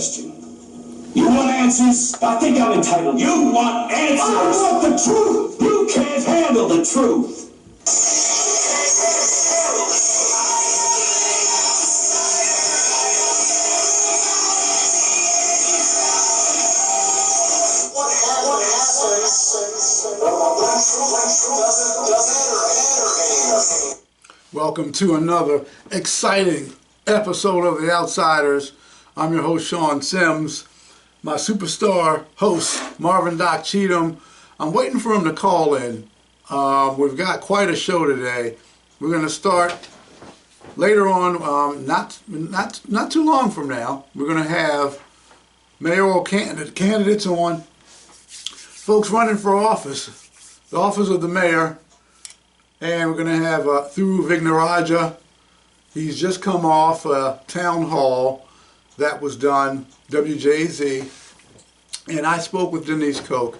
You want answers? I think I'm entitled. You want answers? I want the truth. You can't handle the truth. Welcome to another exciting episode of The Outsiders. I'm your host, Sean Sims. My superstar host, Marvin Doc Cheatham. I'm waiting for him to call in. We've got quite a show today. We're going to start later on, not too long from now. We're going to have mayoral candidates on, folks running for office, the office of the mayor. And we're going to have Thiru Vignarajah. He's just come off a town hall that was done, WJZ. And I spoke with Denise Koch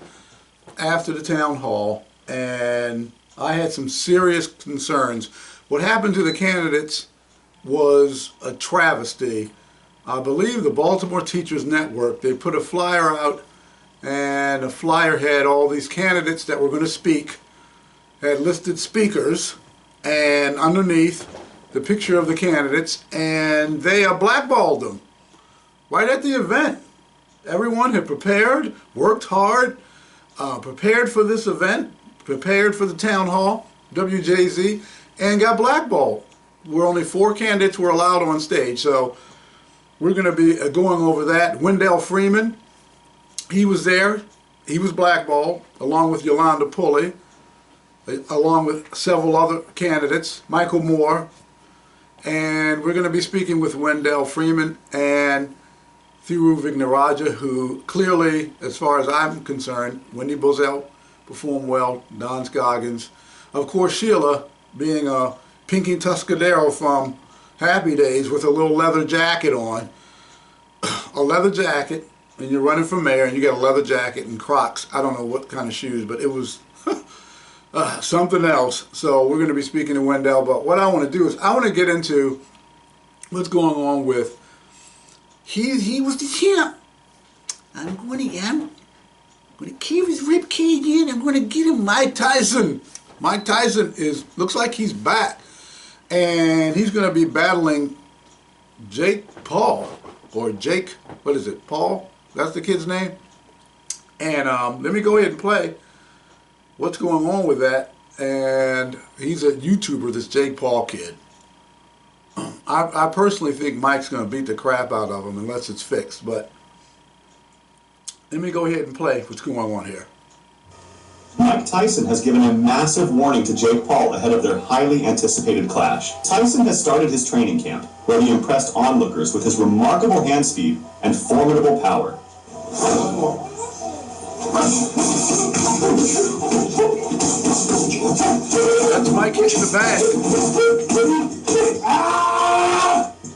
after the town hall, and I had some serious concerns. What happened to the candidates was a travesty. I believe the Baltimore Teachers Network, they put a flyer out, and the flyer had all these candidates that were going to speak, had listed speakers, and underneath the picture of the candidates, and they blackballed them right at the event. Everyone had prepared, worked hard, prepared for this event, prepared for the town hall, WJZ, and got blackballed. Where only 4 candidates were allowed on stage. So we're going to be going over that. Wendell Freeman, he was there. He was blackballed, along with Yolanda Pulley, along with several other candidates, Michael Moore. And we're going to be speaking with Wendell Freeman and Thiru Vignarajah, who clearly, as far as I'm concerned, Wendy Bozell performed well, Don Scoggins. Of course, Sheila, being a Pinky Tuscadero from Happy Days with a little leather jacket on. A leather jacket, and you're running for mayor, and you got a leather jacket and Crocs. I don't know what kind of shoes, but it was something else. So we're going to be speaking to Wendell, but what I want to do is I want to get into what's going on with he was the champ. I'm going to keep his rib cage in. I'm going to get him Mike Tyson. Mike Tyson looks like he's back, and he's going to be battling Jake Paul, or Jake, what is it, Paul? That's the kid's name. And let me go ahead and play what's going on with that. And he's a YouTuber, this Jake Paul kid. I personally think Mike's going to beat the crap out of him unless it's fixed. But let me go ahead and play what's going on here. Mike Tyson has given a massive warning to Jake Paul ahead of their highly anticipated clash. Tyson has started his training camp, where he impressed onlookers with his remarkable hand speed and formidable power. That's Mike hitting the bag.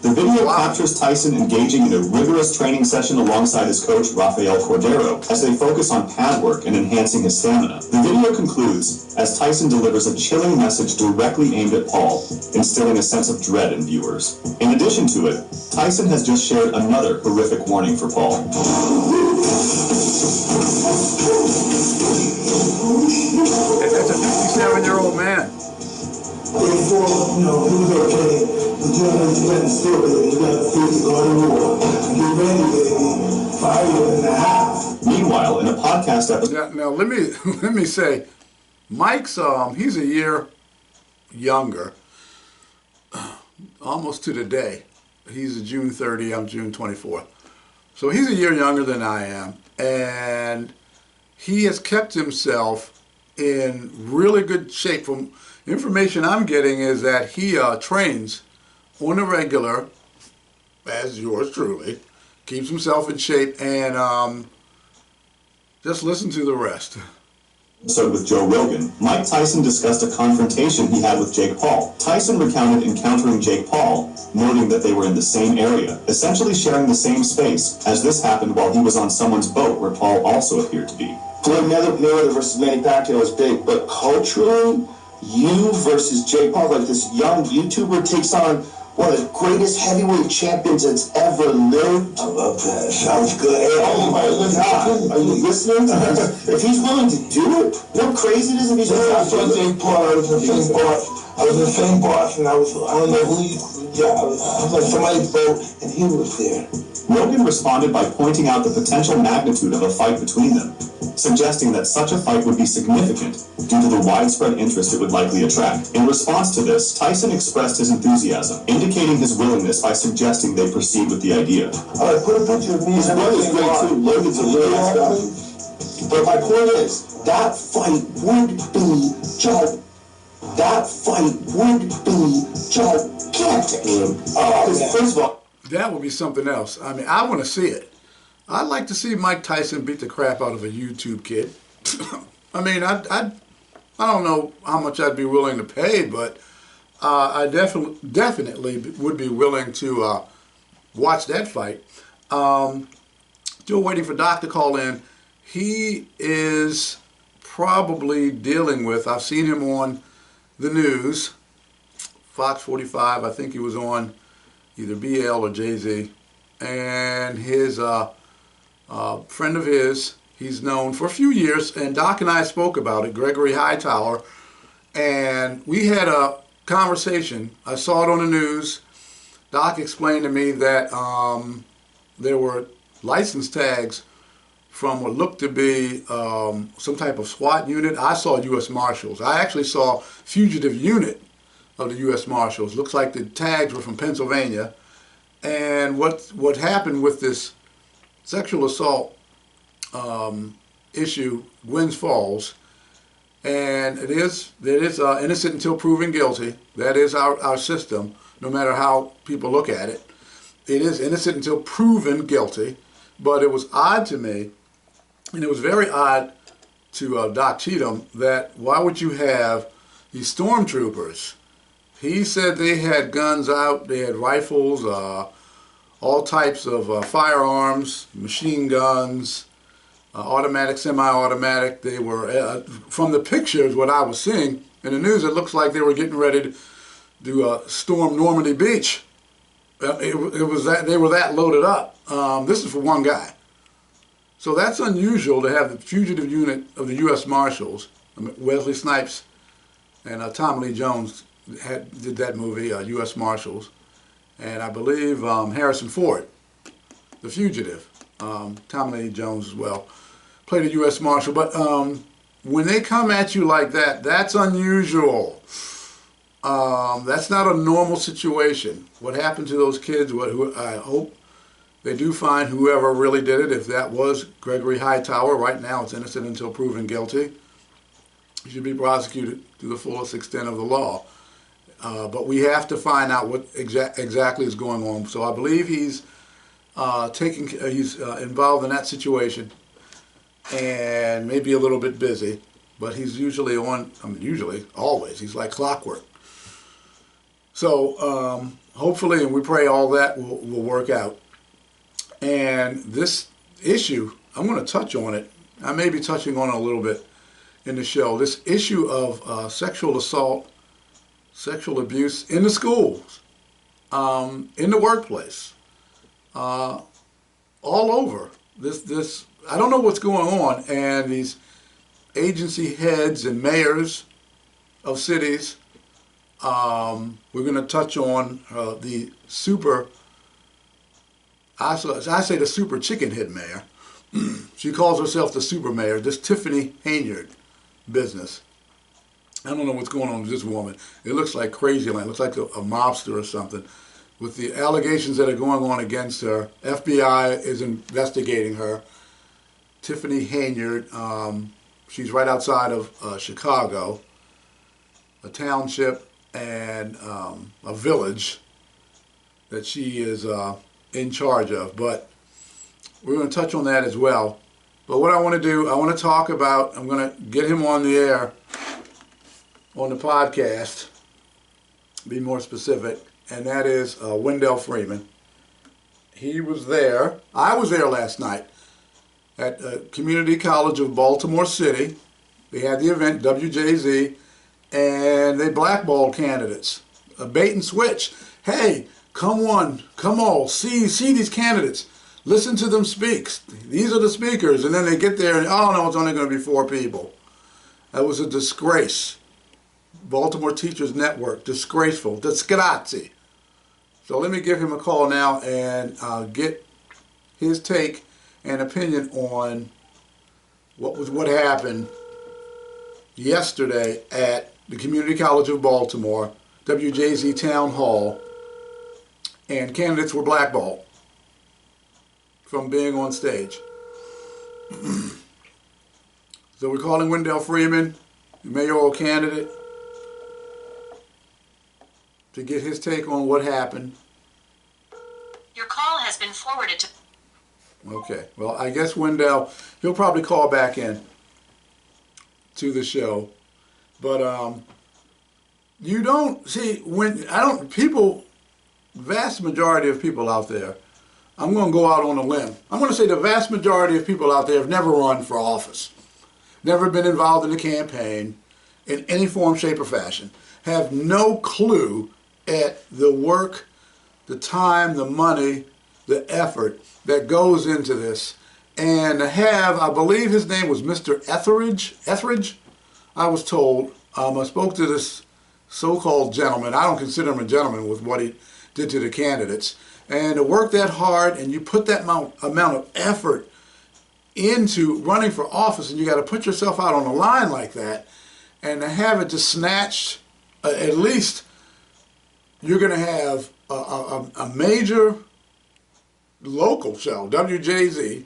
The video captures Tyson engaging in a rigorous training session alongside his coach, Rafael Cordero, as they focus on pad work and enhancing his stamina. The video concludes as Tyson delivers a chilling message directly aimed at Paul, instilling a sense of dread in viewers. In addition to it, Tyson has just shared another horrific warning for Paul. And that's a 57-year-old man. Before, he was okay. But you got to still it. You got to face the war. Get ready, baby. 5 years and a half. Meanwhile, in a podcast episode... Now let me say, Mike's, he's a year younger, almost to the day. He's June 30, I'm June 24th. So he's a year younger than I am. And he has kept himself in really good shape. From information I'm getting is that he trains on a regular, as yours truly, keeps himself in shape, and just listen to the rest. So with Joe Rogan, Mike Tyson discussed a confrontation he had with Jake Paul. Tyson recounted encountering Jake Paul, noting that they were in the same area, essentially sharing the same space, as this happened while he was on someone's boat where Paul also appeared to be. Floyd Mayweather versus Manny Pacquiao was big, but culturally, you versus Jake Paul, like this young YouTuber takes on one of the greatest heavyweight champions that's ever lived. I love that. Sounds good. Hey, are you listening? If he's willing to do it, you know how crazy it is if he's willing to do it? I was in the same boss, and I don't know who you, I was on somebody's boat, and he was there. Logan responded by pointing out the potential magnitude of a fight between them, suggesting that such a fight would be significant due to the widespread interest it would likely attract. In response to this, Tyson expressed his enthusiasm, indicating his willingness by suggesting they proceed with the idea. All right, put a picture of me. His brother's great too. Logan's a really nice guy. But my point is, that fight would be gigantic. First of all, that would be something else. I mean, I want to see it. I'd like to see Mike Tyson beat the crap out of a YouTube kid. I mean, I don't know how much I'd be willing to pay, but I definitely would be willing to watch that fight. Still waiting for Doc to call in. He is probably dealing with, I've seen him on the news, Fox 45, I think he was on either BL or Jay-Z, and his friend of his, he's known for a few years, and Doc and I spoke about it, Gregory Hightower, and we had a conversation. I saw it on the news. Doc explained to me that there were license tags from what looked to be some type of SWAT unit. I saw U.S. Marshals. I actually saw fugitive unit of the U.S. Marshals. Looks like the tags were from Pennsylvania. And what happened with this sexual assault issue, Gwynns Falls, and it is innocent until proven guilty. That is our system, no matter how people look at it. It is innocent until proven guilty. But it was odd to me, and it was very odd to Doc Cheatham, that why would you have these stormtroopers? He said they had guns out, they had rifles, all types of firearms, machine guns, automatic, semi-automatic. They were, from the pictures, what I was seeing in the news, it looks like they were getting ready to storm Normandy Beach. It was that they were that loaded up. This is for one guy. So that's unusual to have the fugitive unit of the U.S. Marshals. Wesley Snipes and Tom Lee Jones did that movie, U.S. Marshals. And I believe Harrison Ford, the fugitive, Tom Lee Jones as well, played a U.S. Marshal. But when they come at you like that, that's unusual. That's not a normal situation. What happened to those kids, I hope they do find whoever really did it. If that was Gregory Hightower, right now it's innocent until proven guilty. He should be prosecuted to the fullest extent of the law. But we have to find out what exactly is going on. So I believe he's involved in that situation and maybe a little bit busy. But he's usually on, always, he's like clockwork. So hopefully, and we pray all that will work out. And this issue, I'm going to touch on it. I may be touching on it a little bit in the show. This issue of sexual assault, sexual abuse in the schools, in the workplace, all over. This I don't know what's going on, and these agency heads and mayors of cities. We're going to touch on the super, I say the super chicken head mayor. She calls herself the super mayor, this Tiffany Hanyard business. I don't know what's going on with this woman. It looks like crazy land. It looks like a mobster or something. With the allegations that are going on against her, FBI is investigating her. Tiffany Hanyard, she's right outside of Chicago, a township and a village that she is in charge of. But we're going to touch on that as well. But what I want to do, I want to talk about, I'm going to get him on the air, on the podcast, be more specific, and that is Wendell Freeman. He was there. I was there last night at Community College of Baltimore City. They had the event, WJZ, and they blackballed candidates. A bait and switch. hey, come on, come all, see these candidates. Listen to them speak. These are the speakers. And then they get there and, oh no, it's only going to be 4 people. That was a disgrace. Baltimore Teachers Network, disgraceful, disgrazie. So let me give him a call now and get his take and opinion on what happened yesterday at the Community College of Baltimore, WJZ Town Hall, and candidates were blackballed from being on stage. So we're calling Wendell Freeman, the mayoral candidate, to get his take on what happened. Your call has been forwarded to... Okay, well, I guess Wendell, he'll probably call back in to the show. But you don't see, vast majority of people out there, I'm going to go out on a limb. I'm going to say the vast majority of people out there have never run for office, never been involved in a campaign in any form, shape, or fashion, have no clue at the work, the time, the money, the effort that goes into this. And have, I believe his name was Mr. Etheridge, I was told. I spoke to this so-called gentleman. I don't consider him a gentleman with what he did to the candidates. And to work that hard and you put that amount of effort into running for office, and you got to put yourself out on a line like that, and to have it just snatched, at least you're going to have a major local show, WJZ.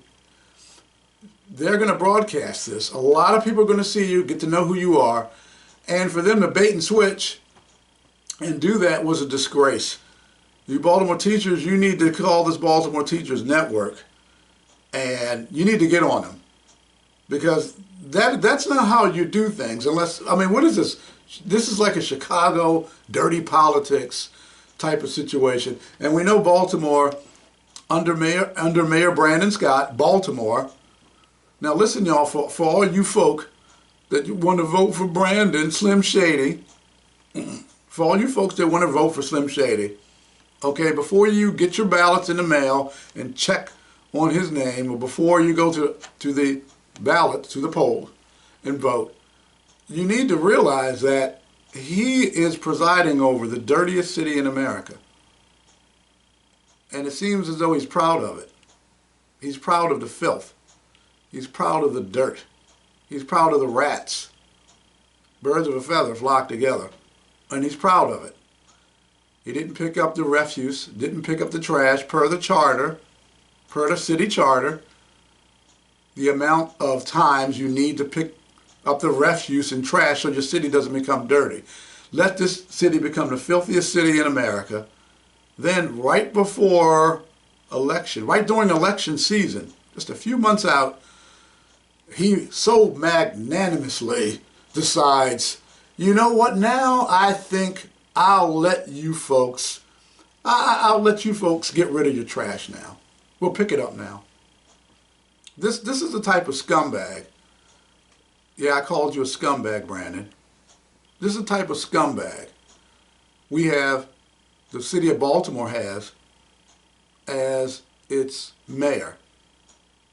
They're going to broadcast this. A lot of people are going to see you, get to know who you are, and for them to bait and switch and do that was a disgrace. You Baltimore teachers, you need to call this Baltimore Teachers Network, and you need to get on them, because that's not how you do things. Unless, I mean, what is this? This is like a Chicago dirty politics type of situation. And we know Baltimore under Mayor Brandon Scott, Baltimore. Now listen, y'all, for all you folk that want to vote for Brandon, Slim Shady, for all you folks that want to vote for Slim Shady, okay, before you get your ballots in the mail and check on his name, or before you go to the ballot, to the poll, and vote, you need to realize that he is presiding over the dirtiest city in America. And it seems as though he's proud of it. He's proud of the filth. He's proud of the dirt. He's proud of the rats. Birds of a feather flock together. And he's proud of it. He didn't pick up the refuse, didn't pick up the trash per the charter, per the city charter. The amount of times you need to pick up the refuse and trash so your city doesn't become dirty. Let this city become the filthiest city in America. Then right before election, right during election season, just a few months out, he so magnanimously decides, you know what, now I think I'll let you folks get rid of your trash now. We'll pick it up now. This is the type of scumbag. Yeah, I called you a scumbag, Brandon. This is the type of scumbag we have, the city of Baltimore has, as its mayor.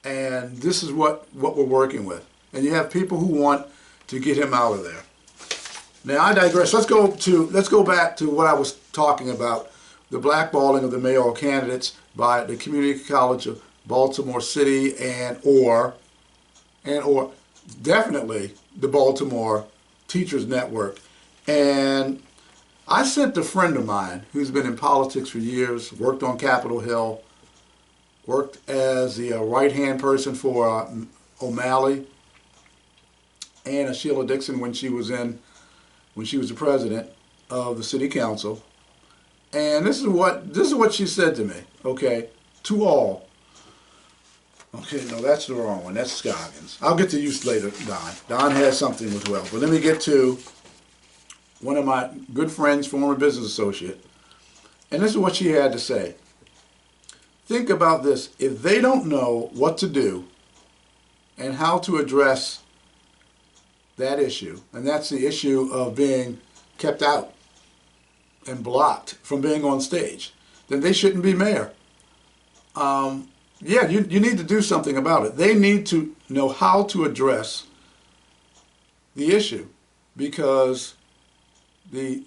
And this is what we're working with. And you have people who want to get him out of there. Now I digress. Let's go back to what I was talking about, the blackballing of the mayoral candidates by the Community College of Baltimore City and or definitely the Baltimore Teachers Network. And I sent a friend of mine who's been in politics for years, worked on Capitol Hill, worked as the right-hand person for O'Malley and Sheila Dixon when she was the president of the city council. And this is what she said to me, okay, to all. Okay, no, that's the wrong one. That's Scoggins. I'll get to you later, Don. Don has something as well. But let me get to one of my good friends, former business associate. And this is what she had to say. Think about this. If they don't know what to do and how to address that issue, and that's the issue of being kept out and blocked from being on stage, then they shouldn't be mayor. Yeah, you need to do something about it. They need to know how to address the issue, because the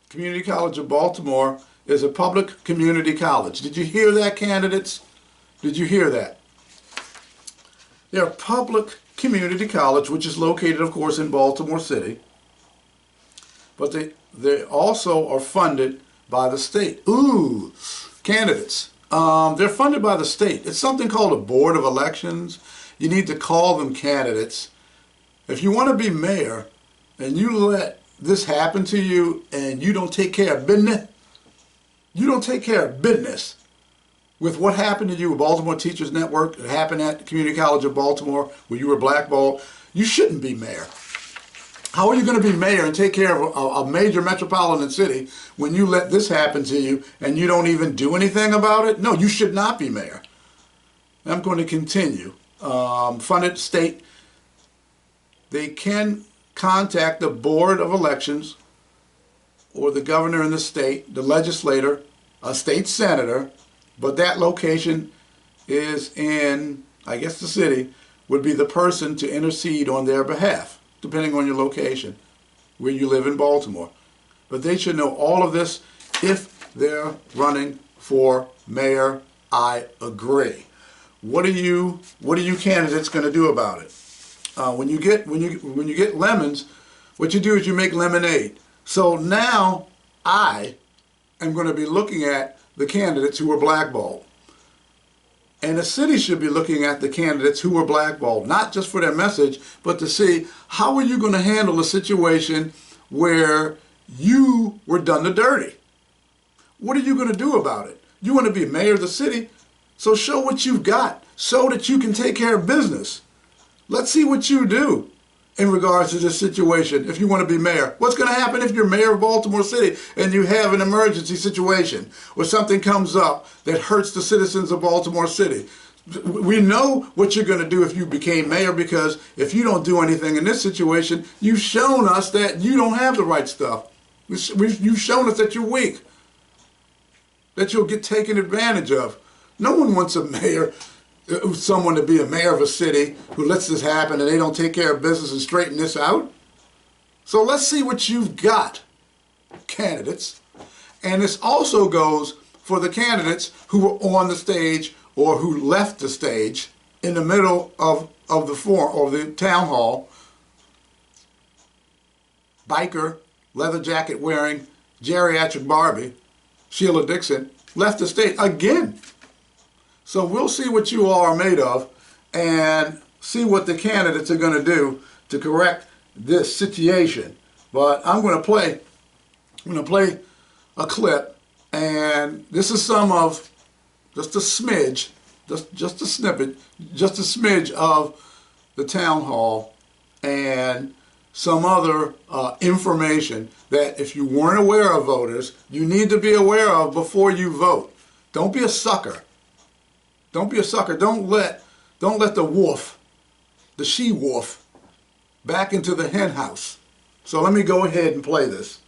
Community College of Baltimore is a public community college. Did you hear that, candidates? Did you hear that? They're a public community college, which is located, of course, in Baltimore City. But they also are funded by the state. Ooh, candidates. They're funded by the state. It's something called a board of elections. You need to call them candidates. If you want to be mayor and you let this happen to you and you don't take care of business, with what happened to you with Baltimore Teachers Network, it happened at the Community College of Baltimore where you were blackballed, you shouldn't be mayor. How are you going to be mayor and take care of a major metropolitan city when you let this happen to you and you don't even do anything about it? No, you should not be mayor. I'm going to continue. Funded state, they can contact the Board of Elections or the governor in the state, the legislator, a state senator, but that location is in, I guess the city, would be the person to intercede on their behalf, depending on your location, where you live in Baltimore. But they should know all of this if they're running for mayor. I agree. What are you candidates going to do about it? When you get lemons, what you do is you make lemonade. So now I am going to be looking at the candidates who were blackballed. And the city should be looking at the candidates who were blackballed, not just for their message, but to see how are you going to handle a situation where you were done the dirty. What are you going to do about it? You want to be mayor of the city, so show what you've got so that you can take care of business. Let's see what you do in regards to this situation if you want to be mayor. What's going to happen if you're mayor of Baltimore City and you have an emergency situation or something comes up that hurts the citizens of Baltimore City? We know what you're going to do if you became mayor, because if you don't do anything in this situation, you've shown us that you don't have the right stuff. You've shown us that you're weak, that you'll get taken advantage of. No one wants a mayor, someone to be a mayor of a city who lets this happen and they don't take care of business and straighten this out. So let's see what you've got, candidates. And this also goes for the candidates who were on the stage or who left the stage in the middle of the forum or the town hall. Biker, leather jacket wearing, geriatric Barbie, Sheila Dixon, left the stage again. So we'll see what you all are made of and see what the candidates are going to do to correct this situation. But I'm going to play a clip, and this is some of just a smidge, just a snippet, just a smidge of the town hall and some other information that if you weren't aware of, voters, you need to be aware of before you vote. Don't be a sucker. Don't be a sucker. Don't let the wolf, the she-wolf, back into the hen house. So let me go ahead and play this.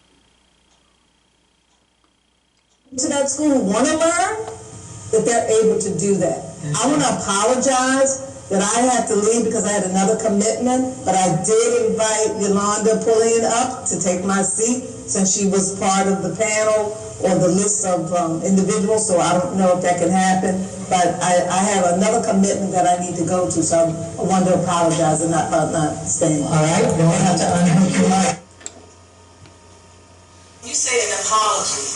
To that school want to learn, that they're able to do that. I want to apologize that I had to leave because I had another commitment, but I did invite Yolanda Pullian up to take my seat since she was part of the panel or the list of individuals, so I don't know if that can happen. But I have another commitment that I need to go to, so I want to apologize and not staying. All right, you don't have to unmute your mic. You say an apology.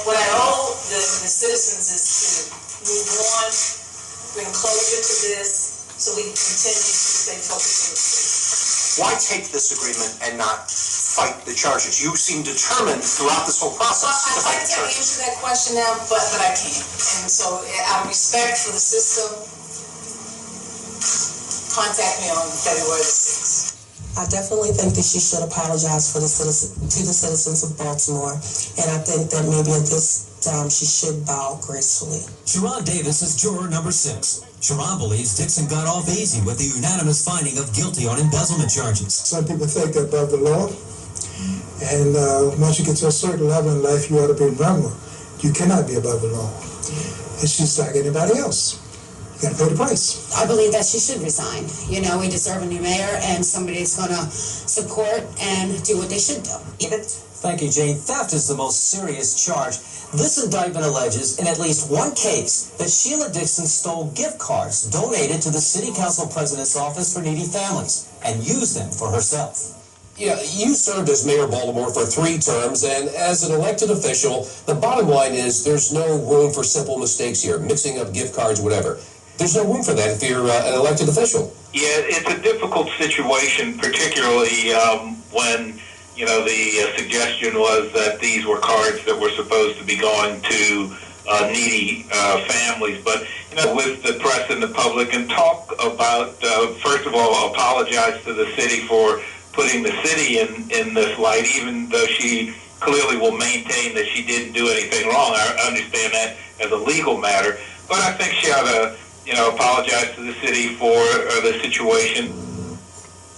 What I owe the citizens is to move on, bring closure to this, so we can continue to stay focused on the city. Why take this agreement and not fight the charges? You seem determined throughout this whole process to fight the charges. I'd like to answer that question now, but I can't. And so, out of respect for the system, contact me on February the 6th. I definitely think that she should apologize to the citizens of Baltimore, and I think that maybe at this time she should bow gracefully. Sharon Davis is juror number 6. Sharon believes Dixon got off easy with the unanimous finding of guilty on embezzlement charges. Some people think they're above the law. And once you get to a certain level in life, you ought to be remembered. You cannot be above the law. It's just like anybody else. You gotta pay the price. I believe that she should resign. You know, we deserve a new mayor and somebody that's gonna support and do what they should do. Thank you, Jane. Theft is the most serious charge. This indictment alleges, in at least one case, that Sheila Dixon stole gift cards donated to the City Council President's Office for Needy Families and used them for herself. Yeah, you served as mayor of Baltimore for 3 terms, and as an elected official, the bottom line is there's no room for simple mistakes here, mixing up gift cards, whatever. There's no room for that if you're an elected official. Yeah, it's a difficult situation, particularly when, you know, the suggestion was that these were cards that were supposed to be going to needy families. But, you know, with the press and the public, and talk about, first of all, apologize to the city for putting the city in this light, even though she clearly will maintain that she didn't do anything wrong. I understand that as a legal matter. But I think she ought to, you know, apologize to the city for the situation.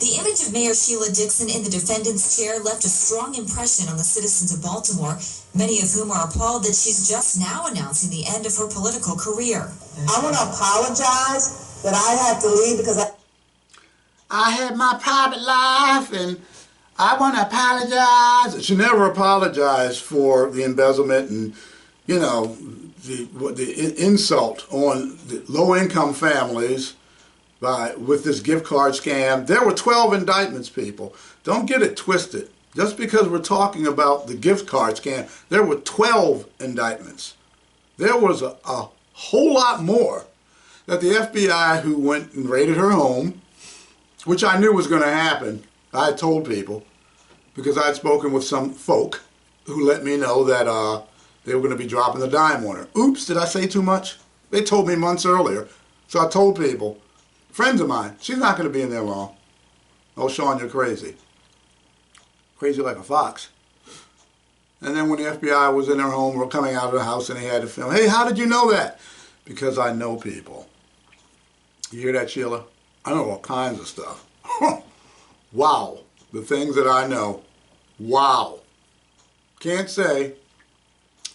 The image of Mayor Sheila Dixon in the defendant's chair left a strong impression on the citizens of Baltimore, many of whom are appalled that she's just now announcing the end of her political career. I want to apologize that I had to leave because I had my private life and I want to apologize. She never apologized for the embezzlement and, you know, the insult on the low-income families with this gift card scam. There were 12 indictments, people. Don't get it twisted. Just because we're talking about the gift card scam, there were 12 indictments. There was a whole lot more that the FBI, who went and raided her home, which I knew was going to happen. I had told people because I had spoken with some folk who let me know that they were going to be dropping the dime on her. Oops, did I say too much? They told me months earlier. So I told people, friends of mine, she's not going to be in there long. Oh, Sean, you're crazy. Crazy like a fox. And then when the FBI was in her home, we're coming out of the house and they had to film. Hey, how did you know that? Because I know people. You hear that, Sheila? I know all kinds of stuff. Wow. The things that I know. Wow. Can't say,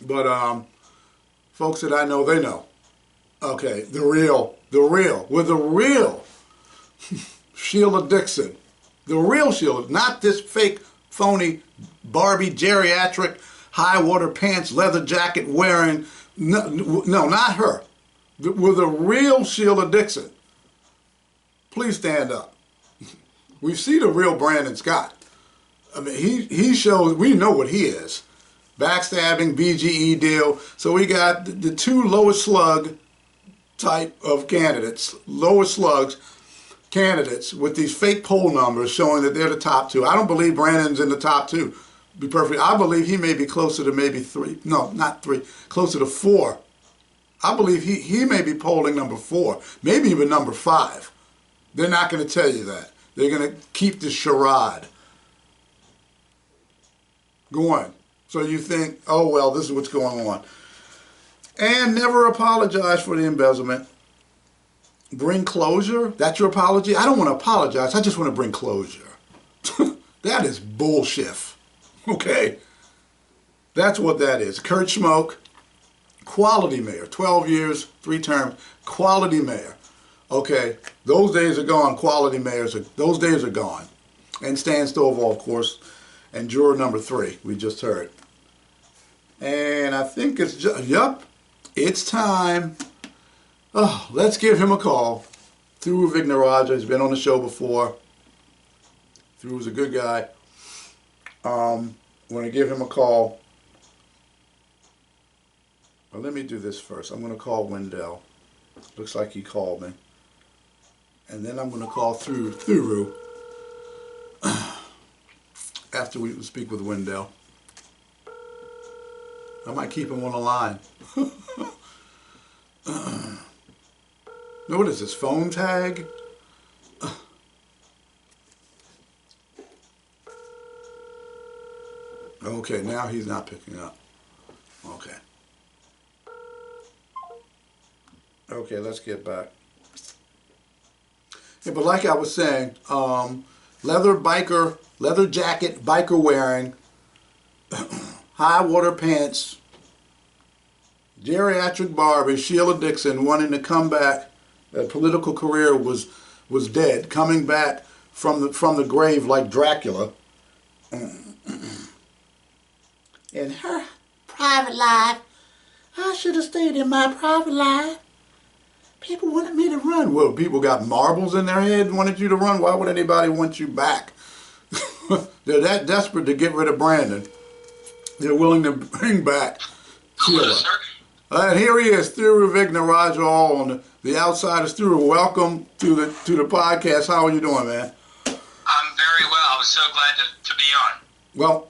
but folks that I know, they know. Okay, the real, with the real Sheila Dixon. The real Sheila, not this fake, phony, Barbie, geriatric, high water pants, leather jacket wearing, no, not her. With the real Sheila Dixon. Please stand up. We see the real Brandon Scott. I mean, he shows, we know what he is. Backstabbing, BGE deal. So we got the 2 lowest slug type of candidates, lowest slugs candidates with these fake poll numbers showing that they're the top 2. I don't believe Brandon's in the top 2. Be perfect. I believe he may be closer to maybe 3. No, not 3. Closer to 4. I believe he may be polling number 4. Maybe even number 5. They're not going to tell you that. They're going to keep the charade going. So you think, oh, well, this is what's going on. And never apologize for the embezzlement. Bring closure. That's your apology? I don't want to apologize. I just want to bring closure. That is bullshit. Okay? That's what that is. Kurt Schmoke, quality mayor. 12 years, 3 terms, quality mayor. Okay, those days are gone. Quality mayors, those days are gone. And Stan Stovall, of course, and juror number 3, we just heard. And I think it's just, yup, it's time. Oh, let's give him a call. Thiru Vignarajah, he's been on the show before. Thiru's a good guy. I'm going to give him a call. Well, let me do this first. I'm going to call Wendell. Looks like he called me. And then I'm going to call Thiru after we speak with Wendell. I might keep him on the line. What is this, phone tag? Okay, now he's not picking up. Okay. Okay, let's get back. Yeah, but like I was saying, leather jacket, biker wearing, high water pants, geriatric Barbie, Sheila Dixon, wanting to come back. Her political career was dead, coming back from the grave like Dracula. In her private life, I should have stayed in my private life. People wanted me to run. Well, people got marbles in their head and wanted you to run. Why would anybody want you back? They're that desperate to get rid of Brandon. They're willing to bring back Sheila. And here he is, Thiru Vignarajah on The Outsiders. Thiru, welcome to the podcast. How are you doing, man? I'm very well. I was so glad to be on. Well,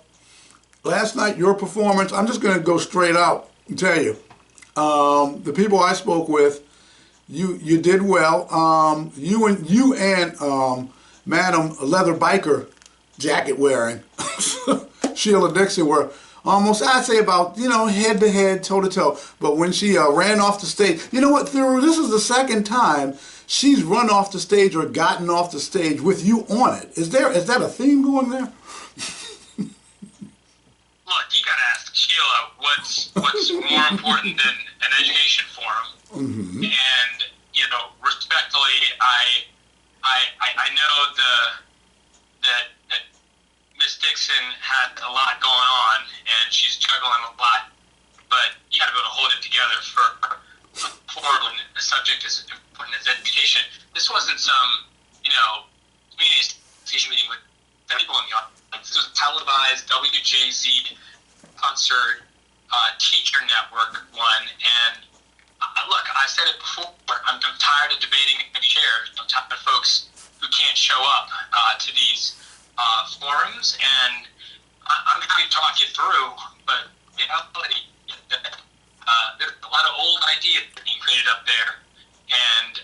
last night, your performance, I'm just going to go straight out and tell you. The people I spoke with, you did well. You and Madam Leather Biker jacket wearing Sheila Dixon were almost, I'd say about, head to head, toe to toe. But when she ran off the stage, you know what, Thiru, this is the second time she's run off the stage or gotten off the stage with you on it. Is that a theme going there? Look, you gotta ask Sheila what's more important than an education forum. Mm-hmm. And respectfully, I know that Miss Dixon had a lot going on, and she's juggling a lot. But you gotta be able to hold it together for when a subject as important as education. This wasn't some community station meeting with people in the audience. This was a televised WJZ concert, teacher network one, and look, I said it before, I'm tired of debating empty chairs. I'm tired of folks who can't show up to these forums, and I'm happy to talk you through, but in reality, there's a lot of old ideas being created up there, and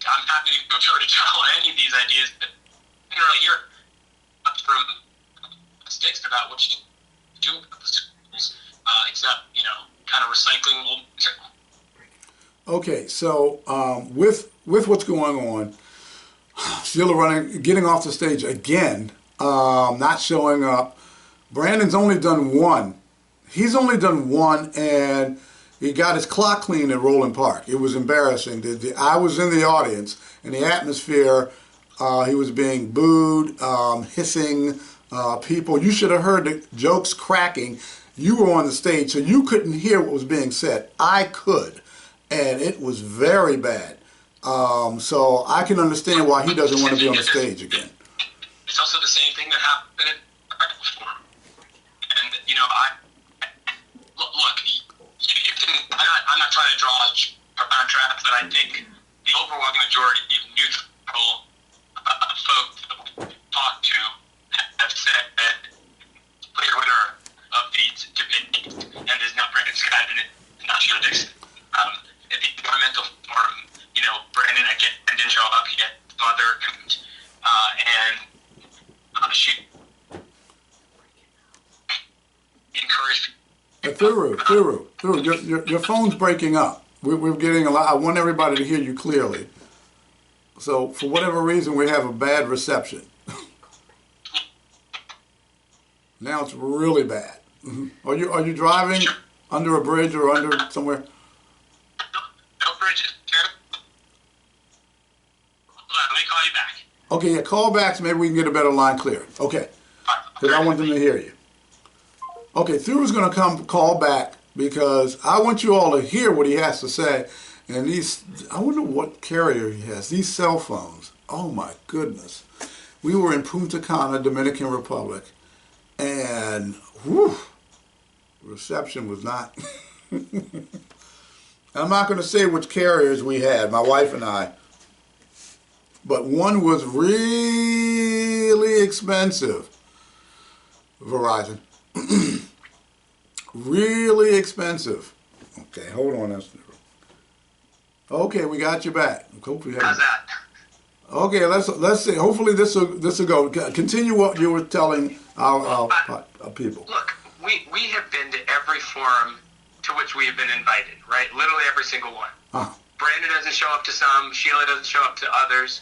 I'm happy to go toe to toe on any of these ideas, but I didn't really hear from Dixon about what she do with the schools, except kind of recycling old material. Okay, so with what's going on, Sheila getting off the stage again, not showing up. Brandon's only done one. He's only done one, and he got his clock cleaned at Roland Park. It was embarrassing. I was in the audience, and the atmosphere, he was being booed, hissing, people. You should have heard the jokes cracking. You were on the stage, so you couldn't hear what was being said. I could, and it was very bad. So I can understand why he doesn't want to be on the stage again. It's also the same thing that happened at before. And, look, you can, I'm not trying to draw a contrast, but I think the overwhelming majority of neutral folks that we talk to have said that the clear winner of these debates and is not Brandon Scott and not Sheila Dixon. At the environmental forum, Brandon again didn't show up. He had some other and she encouraged. Thiru, your phone's breaking up. We're getting a lot. I want everybody to hear you clearly. So for whatever reason, we have a bad reception. Now it's really bad. Are you driving under a bridge or under somewhere? No bridges. Hold on, let me call you back. Okay, yeah, call back so maybe we can get a better line clear. Okay, because I want them to hear you. Okay, Thiru's going to call back because I want you all to hear what he has to say. And I wonder what carrier he has. These cell phones. Oh my goodness. We were in Punta Cana, Dominican Republic, and reception was not. I'm not going to say which carriers we had, my wife and I, but one was really expensive. Verizon. Really expensive. Okay, hold on. Okay, we got you back. How's that? Okay, let's see. Hopefully this will go. Continue what you were telling our people. Look, we have been to every forum to which we have been invited, right? Literally every single one. Brandon doesn't show up to some. Sheila doesn't show up to others.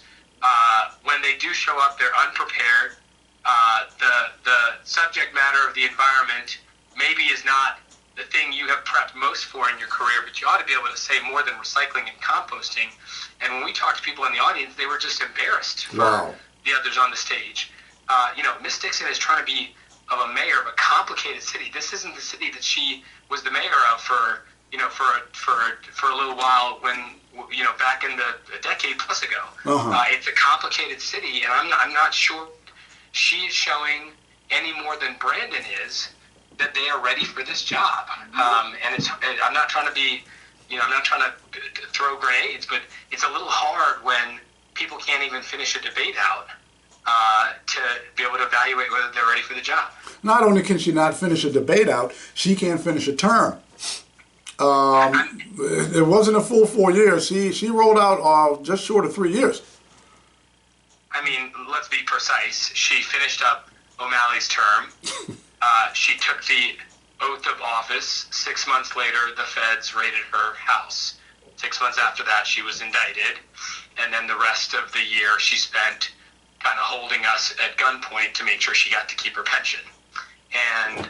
When they do show up, they're unprepared. the subject matter of the environment maybe is not the thing you have prepped most for in your career, but you ought to be able to say more than recycling and composting. And when we talked to people in the audience, they were just embarrassed for the others on the stage. Miss Dixon is trying to be of a mayor of a complicated city. This isn't the city that she was the mayor of for a little while when, back in a decade plus ago. It's a complicated city, and I'm not sure she's showing any more than Brandon is that they are ready for this job. And I'm not trying to be, I'm not trying to throw grenades, but it's a little hard when people can't even finish a debate out to be able to evaluate whether they're ready for the job. Not only can she not finish a debate out, she can't finish a term. It wasn't a full 4 years. She rolled out just short of 3 years. I mean, let's be precise. She finished up O'Malley's term. She took the oath of office. 6 months later, the feds raided her house. 6 months after that, she was indicted. And then the rest of the year, she spent kind of holding us at gunpoint to make sure she got to keep her pension. And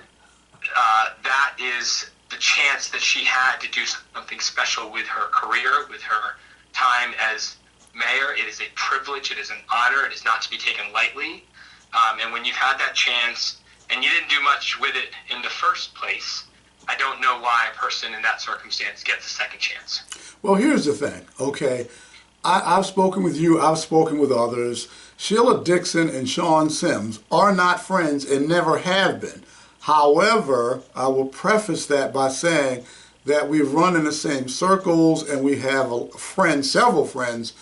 that is the chance that she had to do something special with her career, with her time as mayor. It is a privilege. It is an honor. It is not to be taken lightly. And when you've had that chance and you didn't do much with it in the first place, I don't know why a person in that circumstance gets a second chance. Well, here's the thing, okay? I've spoken with you. I've spoken with others. Sheila Dixon and Sean Sims are not friends and never have been. However, I will preface that by saying that we've run in the same circles and we have several friends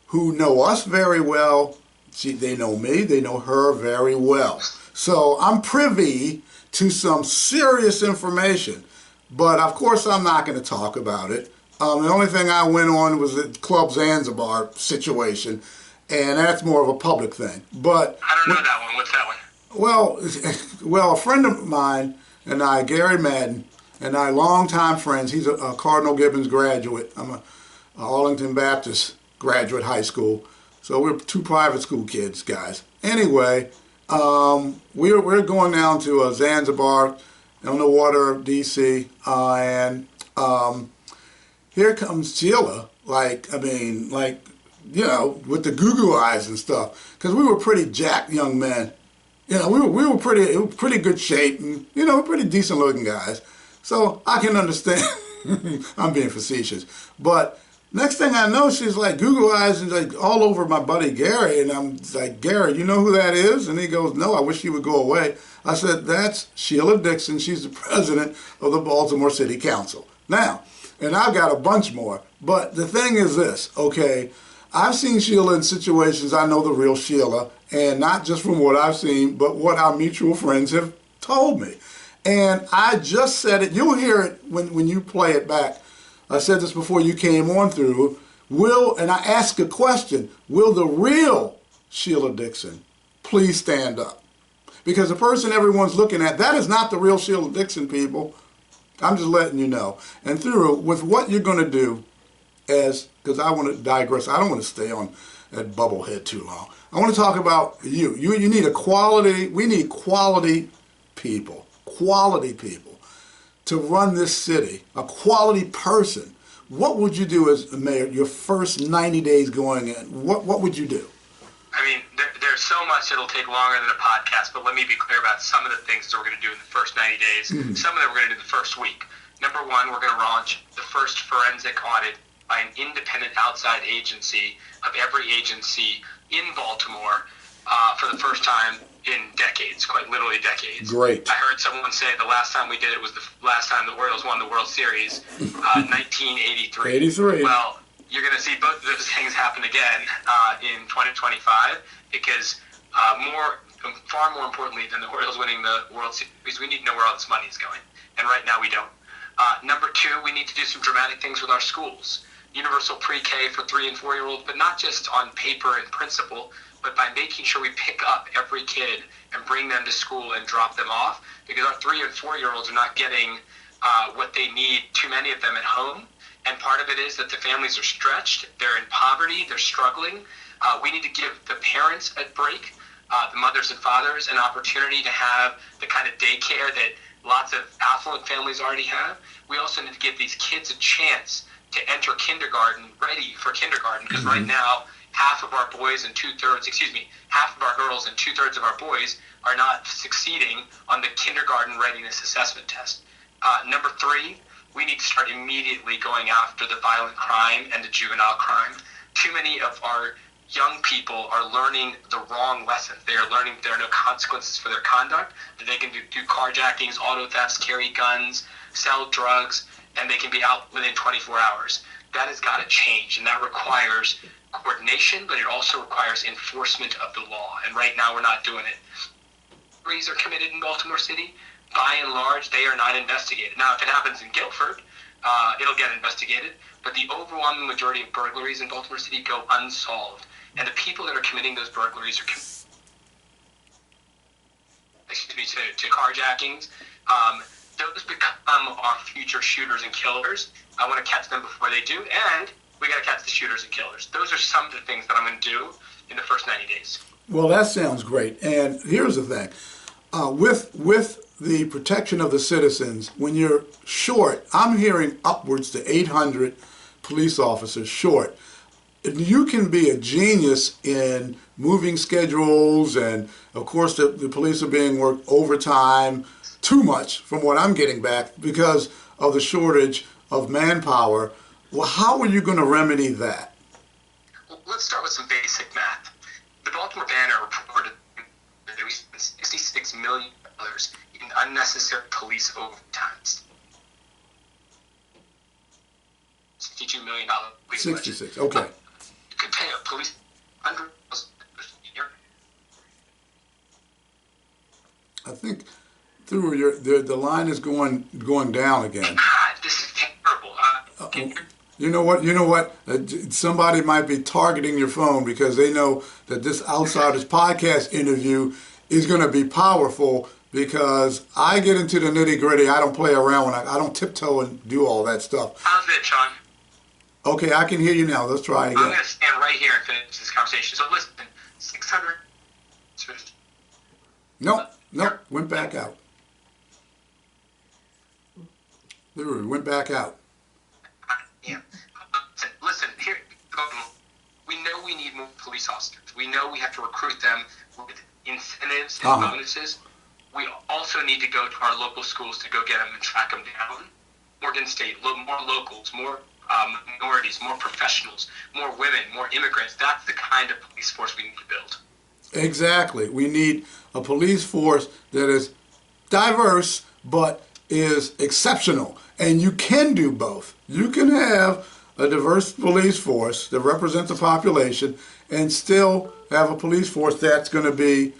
who know us very well. They know me, they know her very well. So I'm privy to some serious information, but of course I'm not going to talk about it. The only thing I went on was the Club Zanzibar situation, and that's more of a public thing. But I don't know that one. What's that one? Well, a friend of mine and I, Gary Madden, and I, longtime friends. He's a Cardinal Gibbons graduate. I'm a Arlington Baptist graduate high school. So we're two private school kids, guys. Anyway, we're going down to Zanzibar on the water of D.C. And here comes Sheila, with the goo-goo eyes and stuff. Because we were pretty jacked young men. We were pretty good shape and, pretty decent looking guys. So I can understand. I'm being facetious. But next thing I know, she's like goo-goo eyes and like all over my buddy Gary. And I'm like, Gary, you know who that is? And he goes, no, I wish she would go away. I said, that's Sheila Dixon. She's the president of the Baltimore City Council. Now, and I've got a bunch more. But the thing is this, okay? I've seen Sheila in situations, I know the real Sheila, and not just from what I've seen, but what our mutual friends have told me. And I just said it, you'll hear it when you play it back. I said this before you came on through, and I asked a question, will the real Sheila Dixon please stand up? Because the person everyone's looking at, that is not the real Sheila Dixon, people. I'm just letting you know. And Thiru, with what you're going to do, because I want to digress, I don't want to stay on that bubblehead too long. I want to talk about you. You need we need quality people to run this city, a quality person. What would you do as a mayor, your first 90 days going in? What would you do? I mean, there's so much that'll take longer than a podcast, but let me be clear about some of the things that we're going to do in the first 90 days. Some of them we're going to do the first week. Number one, we're going to launch the first forensic audit by an independent outside agency of every agency in Baltimore for the first time in decades, quite literally decades. Great. I heard someone say the last time we did it was the last time the Orioles won the World Series, 1983. 83. Well, you're going to see both of those things happen again in 2025 because far more importantly than the Orioles winning the World Series, we need to know where all this money is going. And right now we don't. Number two, we need to do some dramatic things with our schools. Universal pre-K for 3- and 4-year-olds, but not just on paper and principle, but by making sure we pick up every kid and bring them to school and drop them off, because our 3- and 4-year-olds are not getting what they need, too many of them at home. And part of it is that the families are stretched, they're in poverty, they're struggling. We need to give the parents a break. the mothers and fathers an opportunity to have the kind of daycare that lots of affluent families already have. We also need to give these kids a chance to enter kindergarten, ready for kindergarten, because right now, half of our girls and two-thirds of our boys are not succeeding on the kindergarten readiness assessment test. Number 3, we need to start immediately going after the violent crime and the juvenile crime. Too many of our young people are learning the wrong lessons. They are learning there are no consequences for their conduct, that they can do carjackings, auto thefts, carry guns, sell drugs, and they can be out within 24 hours. That has got to change, and that requires coordination, but it also requires enforcement of the law. And right now, we're not doing it. Burglaries are committed in Baltimore City. By and large, they are not investigated. Now, if it happens in Guilford, it'll get investigated. But the overwhelming majority of burglaries in Baltimore City go unsolved. And the people that are committing those burglaries are to carjackings. Those become our future shooters and killers. I want to catch them before they do, and we got to catch the shooters and killers. Those are some of the things that I'm going to do in the first 90 days. Well, that sounds great. And here's the thing. With the protection of the citizens, when you're short, I'm hearing upwards to 800 police officers short. You can be a genius in moving schedules, and of course the police are being worked overtime, too much from what I'm getting back because of the shortage of manpower. Well, how are you going to remedy that? Well, let's start with some basic math. The Baltimore Banner reported that we spent $66 million in unnecessary police overtimes. $62 million. 66, okay. You could pay a police $100,000 a year. I think Thiru, the line is going down again. God, this is terrible. You know what? Somebody might be targeting your phone because they know that this Outsiders podcast interview is going to be powerful, because I get into the nitty-gritty. I don't play around when I don't tiptoe and do all that stuff. How's it, Sean? Okay, I can hear you now. Let's try again. I'm going to stand right here and finish this conversation. So listen, 600... Nope, went back out. Literally went back out. Yeah. Listen, here, we know we need more police officers. We know we have to recruit them with incentives and bonuses. We also need to go to our local schools to go get them and track them down. Morgan State, more locals, more minorities, more professionals, more women, more immigrants. That's the kind of police force we need to build. Exactly. We need a police force that is diverse but is exceptional. And you can do both. You can have a diverse police force that represents the population and still have a police force that's going to be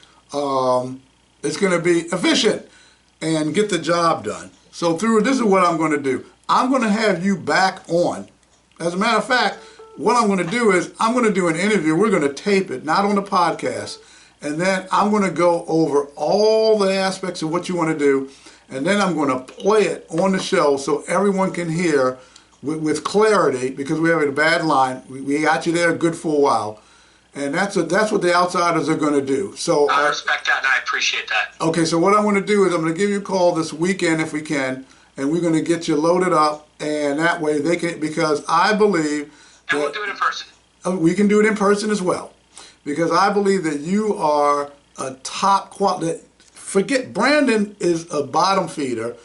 efficient and get the job done. So Thiru, this is what I'm going to do. I'm going to have you back on. As a matter of fact, what I'm going to do is I'm going to do an interview. We're going to tape it, not on the podcast. And then I'm going to go over all the aspects of what you want to do. And then I'm going to play it on the show so everyone can hear with clarity, because we have a bad line. We got you there good for a while. And that's what the Outsiders are going to do. So I respect that, and I appreciate that. Okay, so what I'm going to do is I'm going to give you a call this weekend if we can, and we're going to get you loaded up, and that way they can, because I believe and we'll do it in person. We can do it in person as well, because I believe that you are a top quality. Forget, Brandon is a bottom feeder.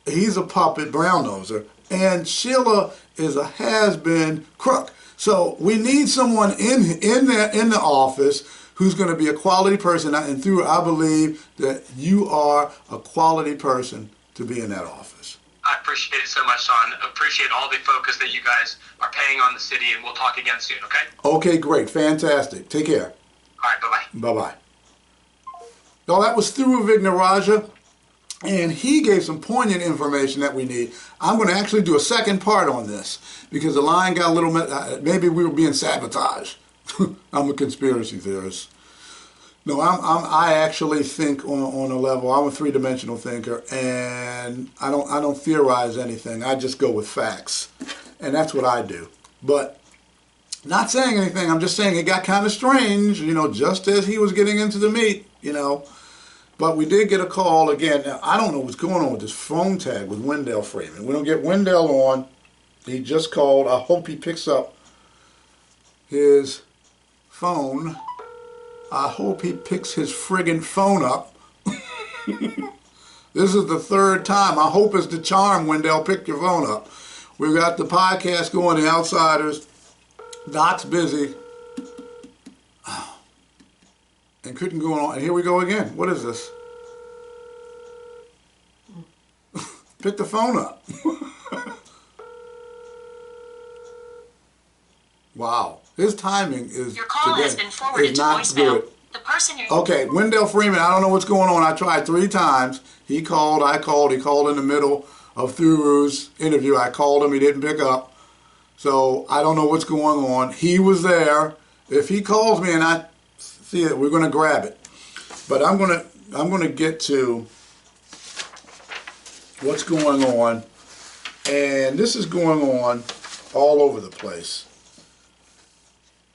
He's a puppet brown noser, and Sheila is a has-been crook. So we need someone in the office who's going to be a quality person. And Thiru, I believe that you are a quality person to be in that office. I appreciate it so much, Sean. Appreciate all the focus that you guys are paying on the city, and we'll talk again soon, okay? Okay, great. Fantastic. Take care. All right, bye-bye. Bye-bye. Now, that was Thiru Vignarajah, and he gave some poignant information that we need. I'm going to actually do a second part on this, because the line got a little, maybe we were being sabotaged. I'm a conspiracy theorist. No, I actually think on a level. I'm a three-dimensional thinker, and I don't theorize anything. I just go with facts, and that's what I do. But Not saying anything, I'm just saying it got kind of strange, you know, just as he was getting into the meat, you know. But we did get a call again. Now, I don't know what's going on with this phone tag with Wendell Freeman. We don't get Wendell on. He just called. I hope he picks up his phone. I hope he picks his friggin' phone up. This is the third time. I hope it's the charm, Wendell. Pick your phone up. We've got the podcast going, The Outsiders. Doc's busy. And couldn't go on. And here we go again. What is this? Pick the phone up. Wow. His timing is Your call has been forwarded to not voicemail. good. The person you're... Okay, Wendell Freeman, I don't know what's going on. I tried 3 times. He called, I called. He called in the middle of Thiru's interview. I called him. He didn't pick up. So I don't know what's going on. He was there. If he calls me and I see it, we're going to grab it. But I'm going to get to what's going on. And this is going on all over the place.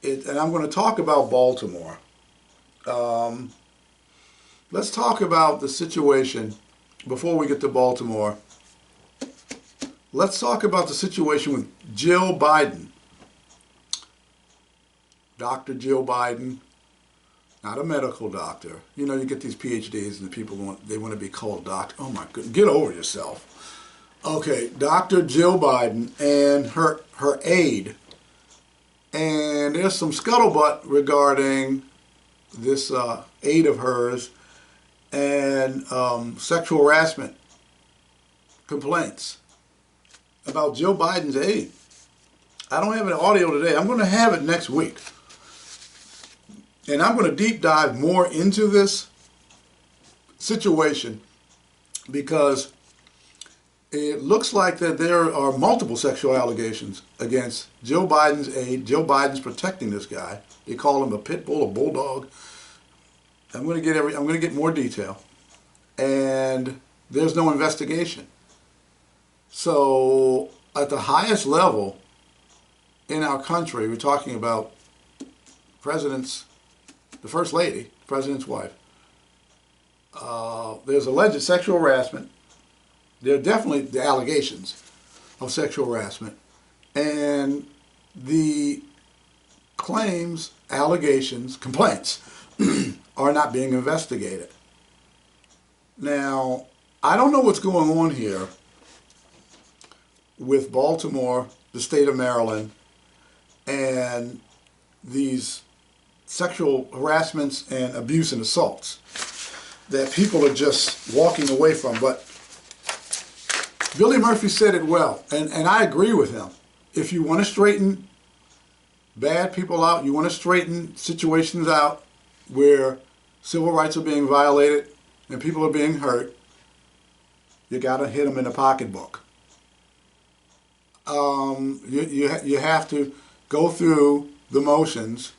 And I'm going to talk about Baltimore. Let's talk about the situation before we get to Baltimore. Let's talk about the situation with Jill Biden. Dr. Jill Biden, not a medical doctor. You know, you get these PhDs and the people want to be called doctor. Oh my goodness, get over yourself. Okay, Dr. Jill Biden and her aide. And there's some scuttlebutt regarding this aide of hers and sexual harassment complaints about Jill Biden's aide. I don't have an audio today. I'm going to have it next week. And I'm going to deep dive more into this situation because it looks like that there are multiple sexual allegations against Jill Biden's aide. Jill Biden's protecting this guy. They call him a pit bull, a bulldog. I'm going to get more detail. And there's no investigation. So at the highest level in our country, we're talking about the First Lady, President's wife. There's alleged sexual harassment. There are definitely the allegations of sexual harassment. And the claims, allegations, complaints are not being investigated. Now, I don't know what's going on here with Baltimore, the state of Maryland, and these sexual harassments and abuse and assaults that people are just walking away from. But Billy Murphy said it well, and I agree with him. If you want to straighten bad people out, you want to straighten situations out where civil rights are being violated and people are being hurt, you got to hit them in the pocketbook. You have to go through the motions,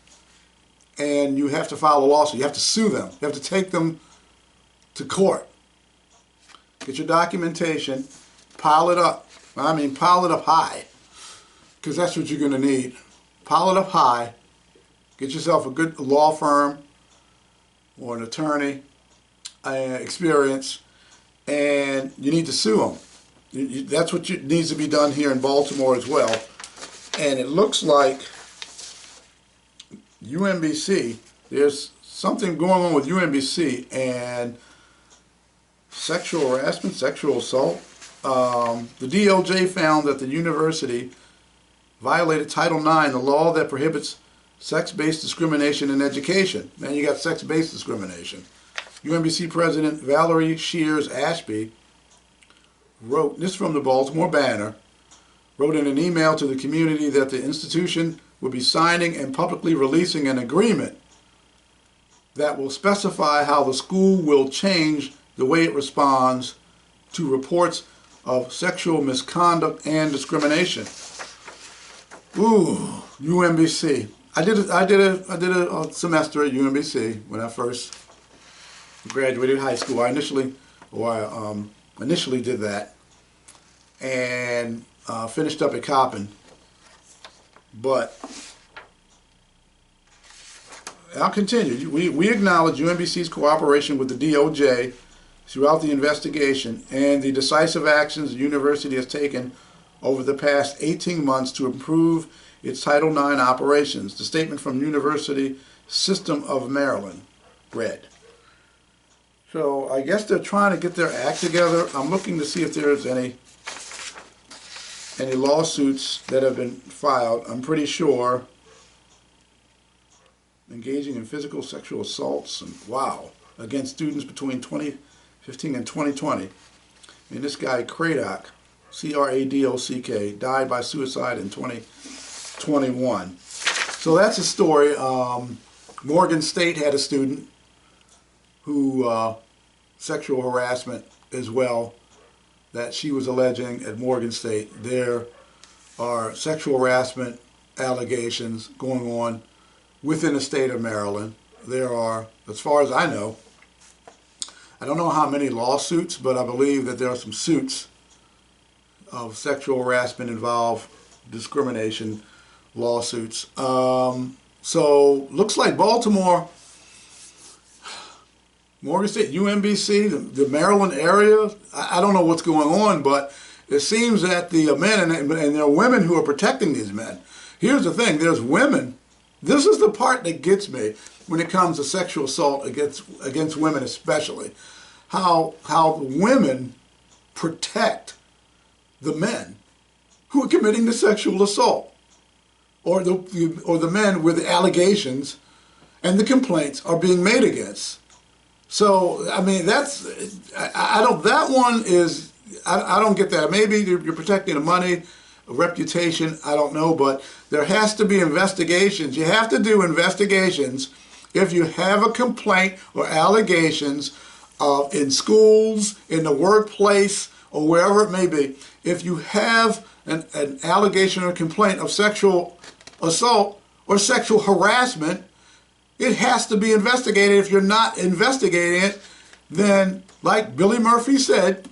and you have to file a lawsuit. You have to sue them. You have to take them to court. Get your documentation, pile it up. I mean, pile it up high, because that's what you're going to need. Pile it up high. Get yourself a good law firm or an attorney experience, and you need to sue them. That's what needs to be done here in Baltimore as well. And it looks like UMBC, there's something going on with UMBC and sexual harassment, sexual assault. The DOJ found that the university violated Title IX, the law that prohibits sex-based discrimination in education. Then you got sex-based discrimination. UMBC President Valerie Shears Ashby wrote, this is from the Baltimore Banner, wrote in an email to the community that the institution would be signing and publicly releasing an agreement that will specify how the school will change the way it responds to reports of sexual misconduct and discrimination. Ooh, UMBC. I did a semester at UMBC when I first graduated high school. I initially did that and finished up at Coppin. But I'll continue. We acknowledge UMBC's cooperation with the DOJ throughout the investigation and the decisive actions the university has taken over the past 18 months to improve its Title IX operations. The statement from University System of Maryland read. So I guess they're trying to get their act together. I'm looking to see if there's any lawsuits that have been filed. I'm pretty sure engaging in physical sexual assaults and against students between 2015 and 2020. And this guy Cradock, C-R-A-D-O-C-K, died by suicide in 2021. So that's a story. Morgan State had a student who sexual harassment as well that she was alleging at Morgan State. There are sexual harassment allegations going on within the state of Maryland. There are, as far as I know, I don't know how many lawsuits, but I believe that there are some suits of sexual harassment involved, discrimination lawsuits. So looks like Baltimore, Morgan State, UMBC, the Maryland area, I don't know what's going on, but it seems that the men, and there are women who are protecting these men. Here's the thing, there's women. This is the part that gets me when it comes to sexual assault against women especially. How the women protect the men who are committing the sexual assault, or the men where the allegations and the complaints are being made against. So I mean, I don't get that. Maybe you're protecting the money, a reputation, I don't know, but there has to be investigations. You have to do investigations if you have a complaint or allegations in schools, in the workplace, or wherever it may be. If you have an allegation or complaint of sexual assault or sexual harassment, it has to be investigated. If you're not investigating it, then, like Billy Murphy said,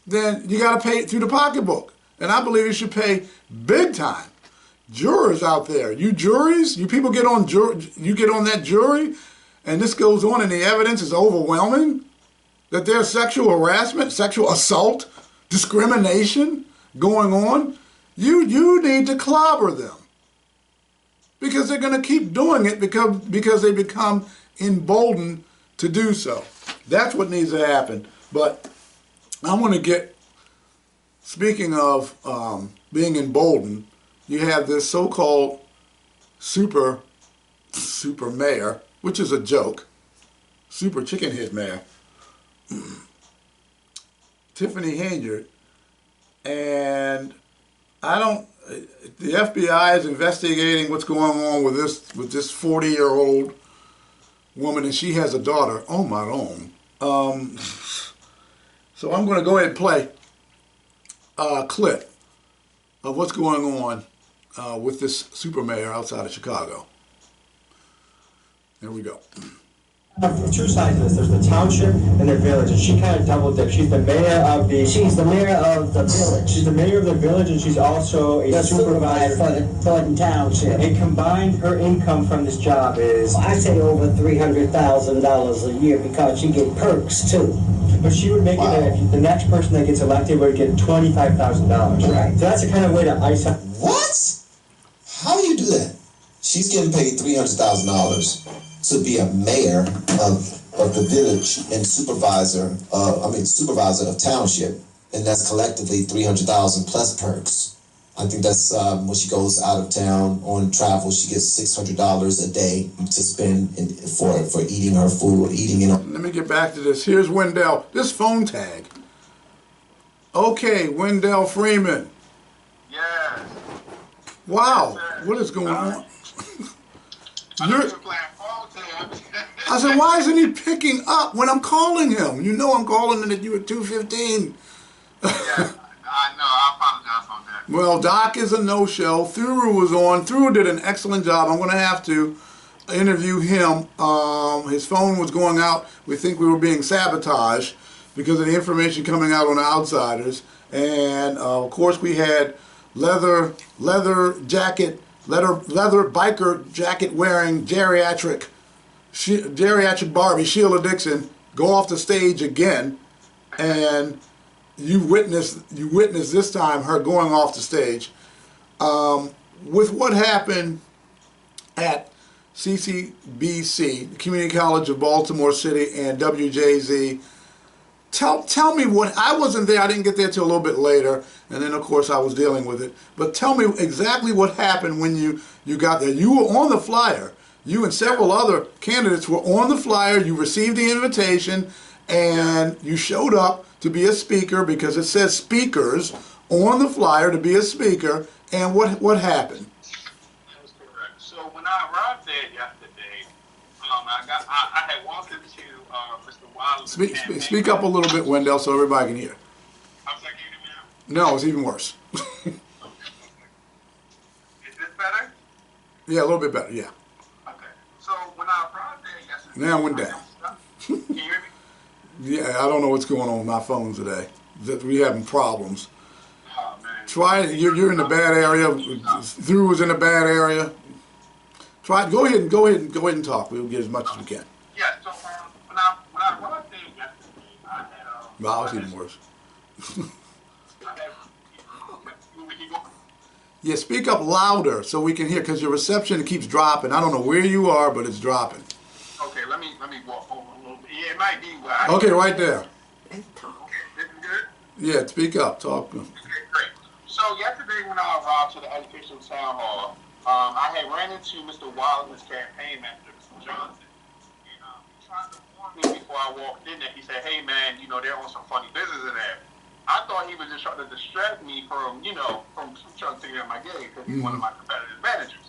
then you got to pay it through the pocketbook. And I believe you should pay big time. Jurors out there, you juries, you people get on that jury, and this goes on and the evidence is overwhelming that there's sexual harassment, sexual assault, discrimination going on. You need to clobber them, because they're going to keep doing it because they become emboldened to do so. That's what needs to happen. But I want to get, speaking of being emboldened, you have this so-called super mayor, which is a joke, super chicken head mayor, Tiffany Hanyard, and the FBI is investigating what's going on with this 40-year-old woman, and she has a daughter. Oh my own. So I'm going to go ahead and play a clip of what's going on with this super mayor outside of Chicago. Here we go. Two sides of this. There's the township and the village, and she kind of double dip. She's the mayor of the. She's the mayor of the village. She's the mayor of the village, and she's also a supervisor for the township. And combined, her income from this job is, I say, over $300,000 a year, because she get perks too. But she would make it that if the next person that gets elected would get $25,000. Right. So that's the kind of way to ice up. What? How do you do that? She's getting paid $300,000 to be a mayor of the village and supervisor of township, and that's collectively $300,000 plus perks. I think that's when she goes out of town on travel, she gets $600 a day to spend for eating her food, Let me get back to this. Here's Wendell. This phone tag. Okay, Wendell Freeman. Yes. Wow, what is going on? I said, why isn't he picking up when I'm calling him? You know I'm calling him at you at 2:15. Yeah, I know. I apologize on that. Well, Doc is a no-show. Thiru was on. Thiru did an excellent job. I'm going to have to interview him. His phone was going out. We think we were being sabotaged because of the information coming out on Outsiders. And, of course, we had leather jacket leather biker jacket wearing geriatric Barbie, Sheila Dixon, go off the stage again, and you witness this time her going off the stage. With what happened at CCBC, the Community College of Baltimore City, and WJZ, tell me what, I wasn't there, I didn't get there till a little bit later, and then of course I was dealing with it, but tell me exactly what happened when you got there. You were on the flyer. You and several other candidates were on the flyer, you received the invitation, and you showed up to be a speaker because it says speakers on the flyer to be a speaker, and what happened? That was correct. So when I arrived there yesterday, I had walked into Mr. Wilder's Speak up a little bit, Wendell, so everybody can hear. I'm sorry, can you hear me now? No, it's even worse. Is this better? Yeah, a little bit better, yeah. Okay. So when I arrived there yesterday... Now it went down. Can you hear me? Yeah, I don't know what's going on with my phone today. We're having problems. Oh, man. Try it. You're in the bad area. Thiru was in the bad area. Try it. Go ahead and talk. We'll get as much as we can. Yeah, so when I arrived there yesterday, I had... Wow, it's even worse. Yeah, speak up louder so we can hear, because your reception keeps dropping. I don't know where you are, but it's dropping. Okay, let me walk over a little bit. Yeah, it might be where I... Okay, right there. Okay, this is good? Yeah, speak up. Talk. Okay, great. So yesterday when I arrived to the educational town hall, I had ran into Mr. Wilder's campaign manager, Mr. Johnson, and he tried to warn me before I walked in there. He said, "Hey man, they're on some funny business in there." I thought he was just trying to distract me from trying to take out my game, because he's one of my competitive managers.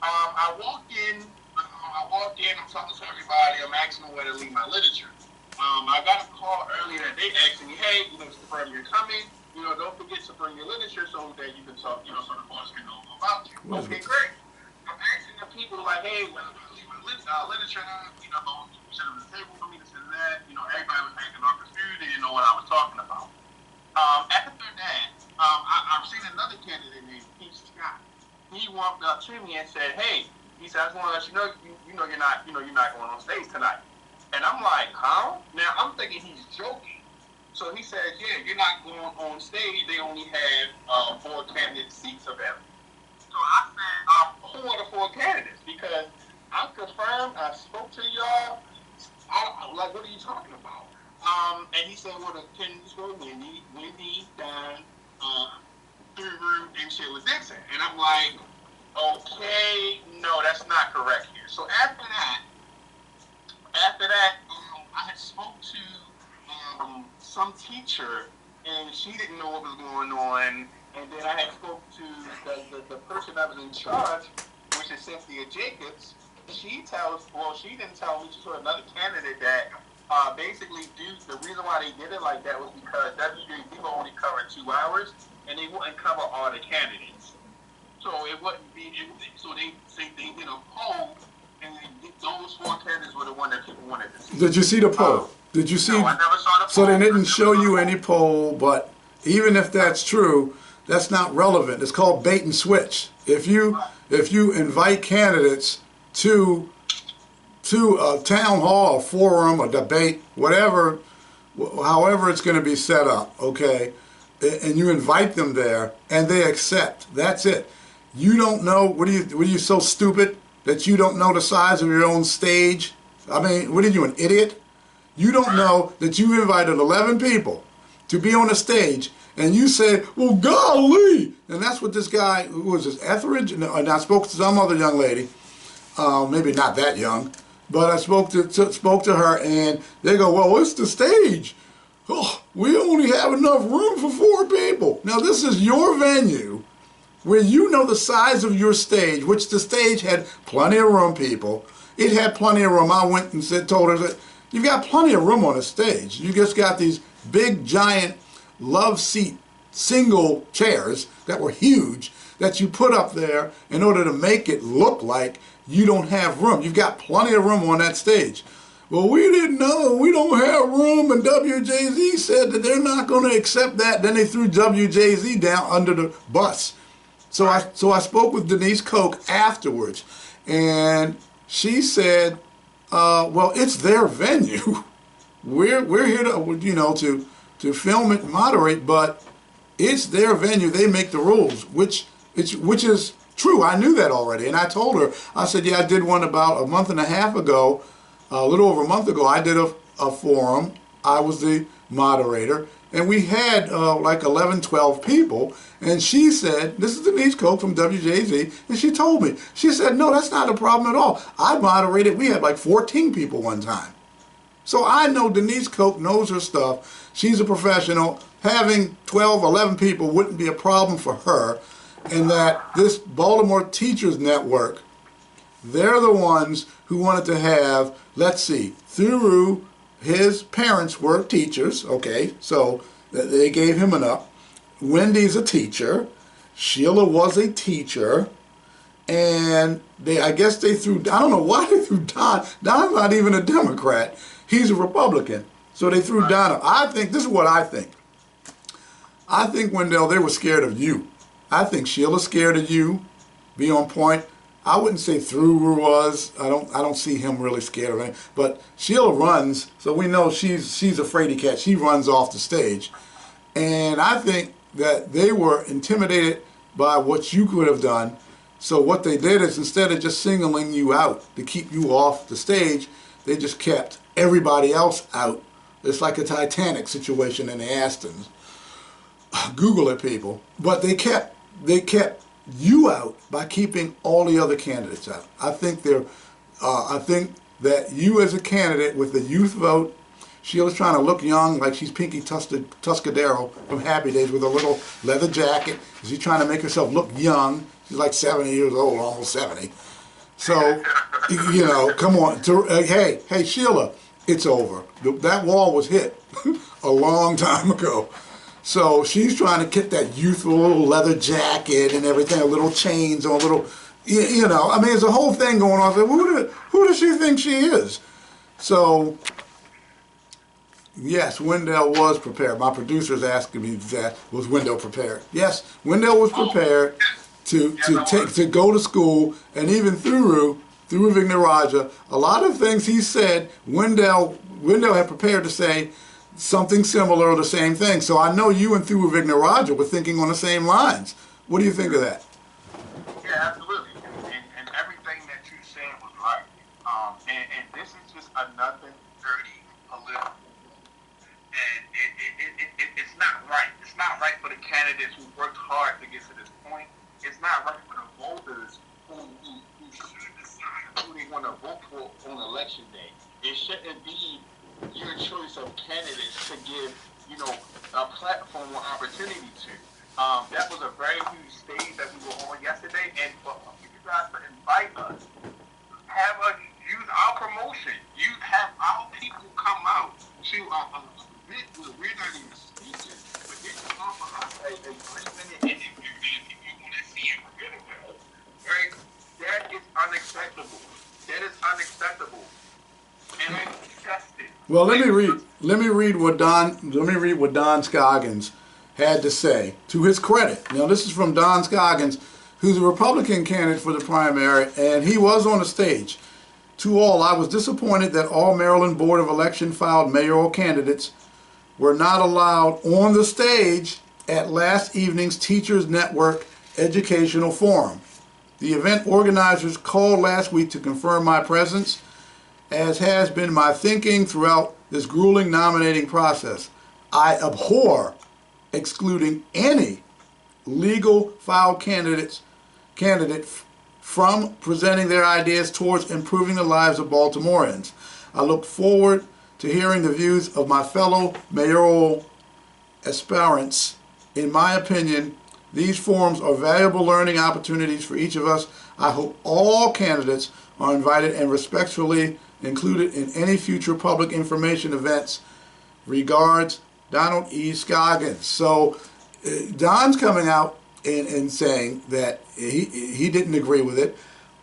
I walked in, I'm talking to everybody, I'm asking them where to leave my literature. I got a call earlier that they asking me, "Hey, Mr. Freeman, you're coming. Don't forget to bring your literature so that you can talk, so the boss can know about you." Okay, great. I'm asking the people like, "Hey, where do I leave my literature? You should have a table for me, this and that." Everybody was acting all confused, they didn't know what I was talking about. After that, I've seen another candidate named Pete Scott. He walked up to me and said, "Hey," he said, "I just want to let you know, you're not going on stage tonight." And I'm like, "Huh?" Now I'm thinking he's joking. So he says, "Yeah, you're not going on stage. They only have 4 candidate seats available." So I said, "Who are the 4 candidates?" Because I confirmed, I spoke to y'all. I'm like, "What are you talking about?" And he said, "Well, the candidates were Wendy, Don, Thiru, and Sheila Dixon." And I'm like, "Okay, no, that's not correct here." So after that, I had spoke to some teacher, and she didn't know what was going on. And then I had spoke to the person that was in charge, which is Cynthia Jacobs. She didn't tell me, she told another candidate that basically the reason why they did it like that was because WJZ will only cover 2 hours, and they wouldn't cover all the candidates. So it wouldn't be, so they did a poll, and those 4 candidates were the one that people wanted to see. Did you see the poll? Did you see? No, I never saw the poll. So they didn't show you any poll, but even if that's true, that's not relevant. It's called bait and switch. If you invite candidates to a town hall, a forum, a debate, whatever, however it's going to be set up, okay, and you invite them there and they accept, that's it. You don't know, what are you so stupid that you don't know the size of your own stage? I mean, what are you, an idiot? You don't know that you invited 11 people to be on a stage, and you say, "Well, golly," and that's what this guy, who was this, Etheridge, and I spoke to some other young lady, maybe not that young, but I spoke to her, and they go, "Well, it's the stage. Oh, we only have enough room for 4 people." Now, this is your venue, where you know the size of your stage, which the stage had plenty of room, people. It had plenty of room. I went and told her that you've got plenty of room on the stage. You just got these big, giant, love seat, single chairs that were huge that you put up there in order to make it look like you don't have room. You've got plenty of room on that stage. "Well, we didn't know. We don't have room," and WJZ said that they're not going to accept that. Then they threw WJZ down under the bus. So I spoke with Denise Koch afterwards, and she said, well, it's their venue. We're here to to film it and moderate, but it's their venue. They make the rules, which is true. I knew that already, and I told her. I said, yeah, I did one about a month and a half ago, a little over a month ago. I did a forum. I was the moderator, and we had like 11, 12 people. And she said, this is Denise Koch from WJZ, and she told me, she said, no, that's not a problem at all. I moderated, we had like 14 people one time. So I know Denise Koch knows her stuff. She's a professional. Having 12, 11 people wouldn't be a problem for her. And that this Baltimore Teachers Network, they're the ones who wanted to have, let's see, Thiru, his parents were teachers, okay, so they gave him an up. Wendy's a teacher. Sheila was a teacher. And I guess they threw, I don't know why they threw Don. Don's not even a Democrat. He's a Republican. So they threw Don up. I think, this is what I think. I think, Wendell, they were scared of you. I think Sheila's scared of you. Be on point. I wouldn't say Thiru was. I don't see him really scared of him. But Sheila runs, so we know she's a fraidy cat. She runs off the stage. And I think that they were intimidated by what you could have done. So what they did is, instead of just singling you out to keep you off the stage, they just kept everybody else out. It's like a Titanic situation in the Astons. Google it, people. But they kept you out by keeping all the other candidates out. I think that you as a candidate with the youth vote, Sheila's trying to look young, like she's Pinky Tuscadero from Happy Days with a little leather jacket. She's trying to make herself look young. She's like 70 years old, almost 70. So, you know, come on. Hey, Sheila, it's over. That wall was hit a long time ago. So she's trying to get that youthful little leather jacket and everything, a little chains on a little, you know. I mean, there's a whole thing going on. So who does she think she is? So, yes, Wendell was prepared. My producer's asking me that, was Wendell prepared? Yes, Wendell was prepared to go to school, and even Thiru Vignarajah, a lot of things he said, Wendell had prepared to say something similar or the same thing. So I know you and Thiru Vignarajah were thinking on the same lines. What do you think of that? Yeah, absolutely. And everything that you said was right. And this is just another dirty political. And it's not right. It's not right for the candidates who worked hard to get to this point. It's not right for the voters who should decide who they want to vote for on election day. It shouldn't be your choice of candidates to give, you know, a platform or opportunity to. That was a very huge stage that we were on yesterday, and for you guys to invite us, have us use our promotion, you have our people come out to event where we're not even speaking, but then you offer us a 3-minute interview, and people want to see it. Right? That is unacceptable. That is unacceptable. And I disgust it. Well, let me read what Don Scoggins had to say to his credit. Now, this is from Don Scoggins, who's a Republican candidate for the primary, and he was on the stage. To all, I was disappointed that all Maryland Board of Election filed mayoral candidates were not allowed on the stage at last evening's Teachers Network Educational Forum. The event organizers called last week to confirm my presence, as has been my thinking throughout this grueling nominating process. I abhor excluding any legal file candidate from presenting their ideas towards improving the lives of Baltimoreans. I look forward to hearing the views of my fellow mayoral aspirants. In my opinion, these forums are valuable learning opportunities for each of us. I hope all candidates are invited and respectfully included in any future public information events. Regards, Donald E. Scoggins. So Don's coming out and saying that he didn't agree with it.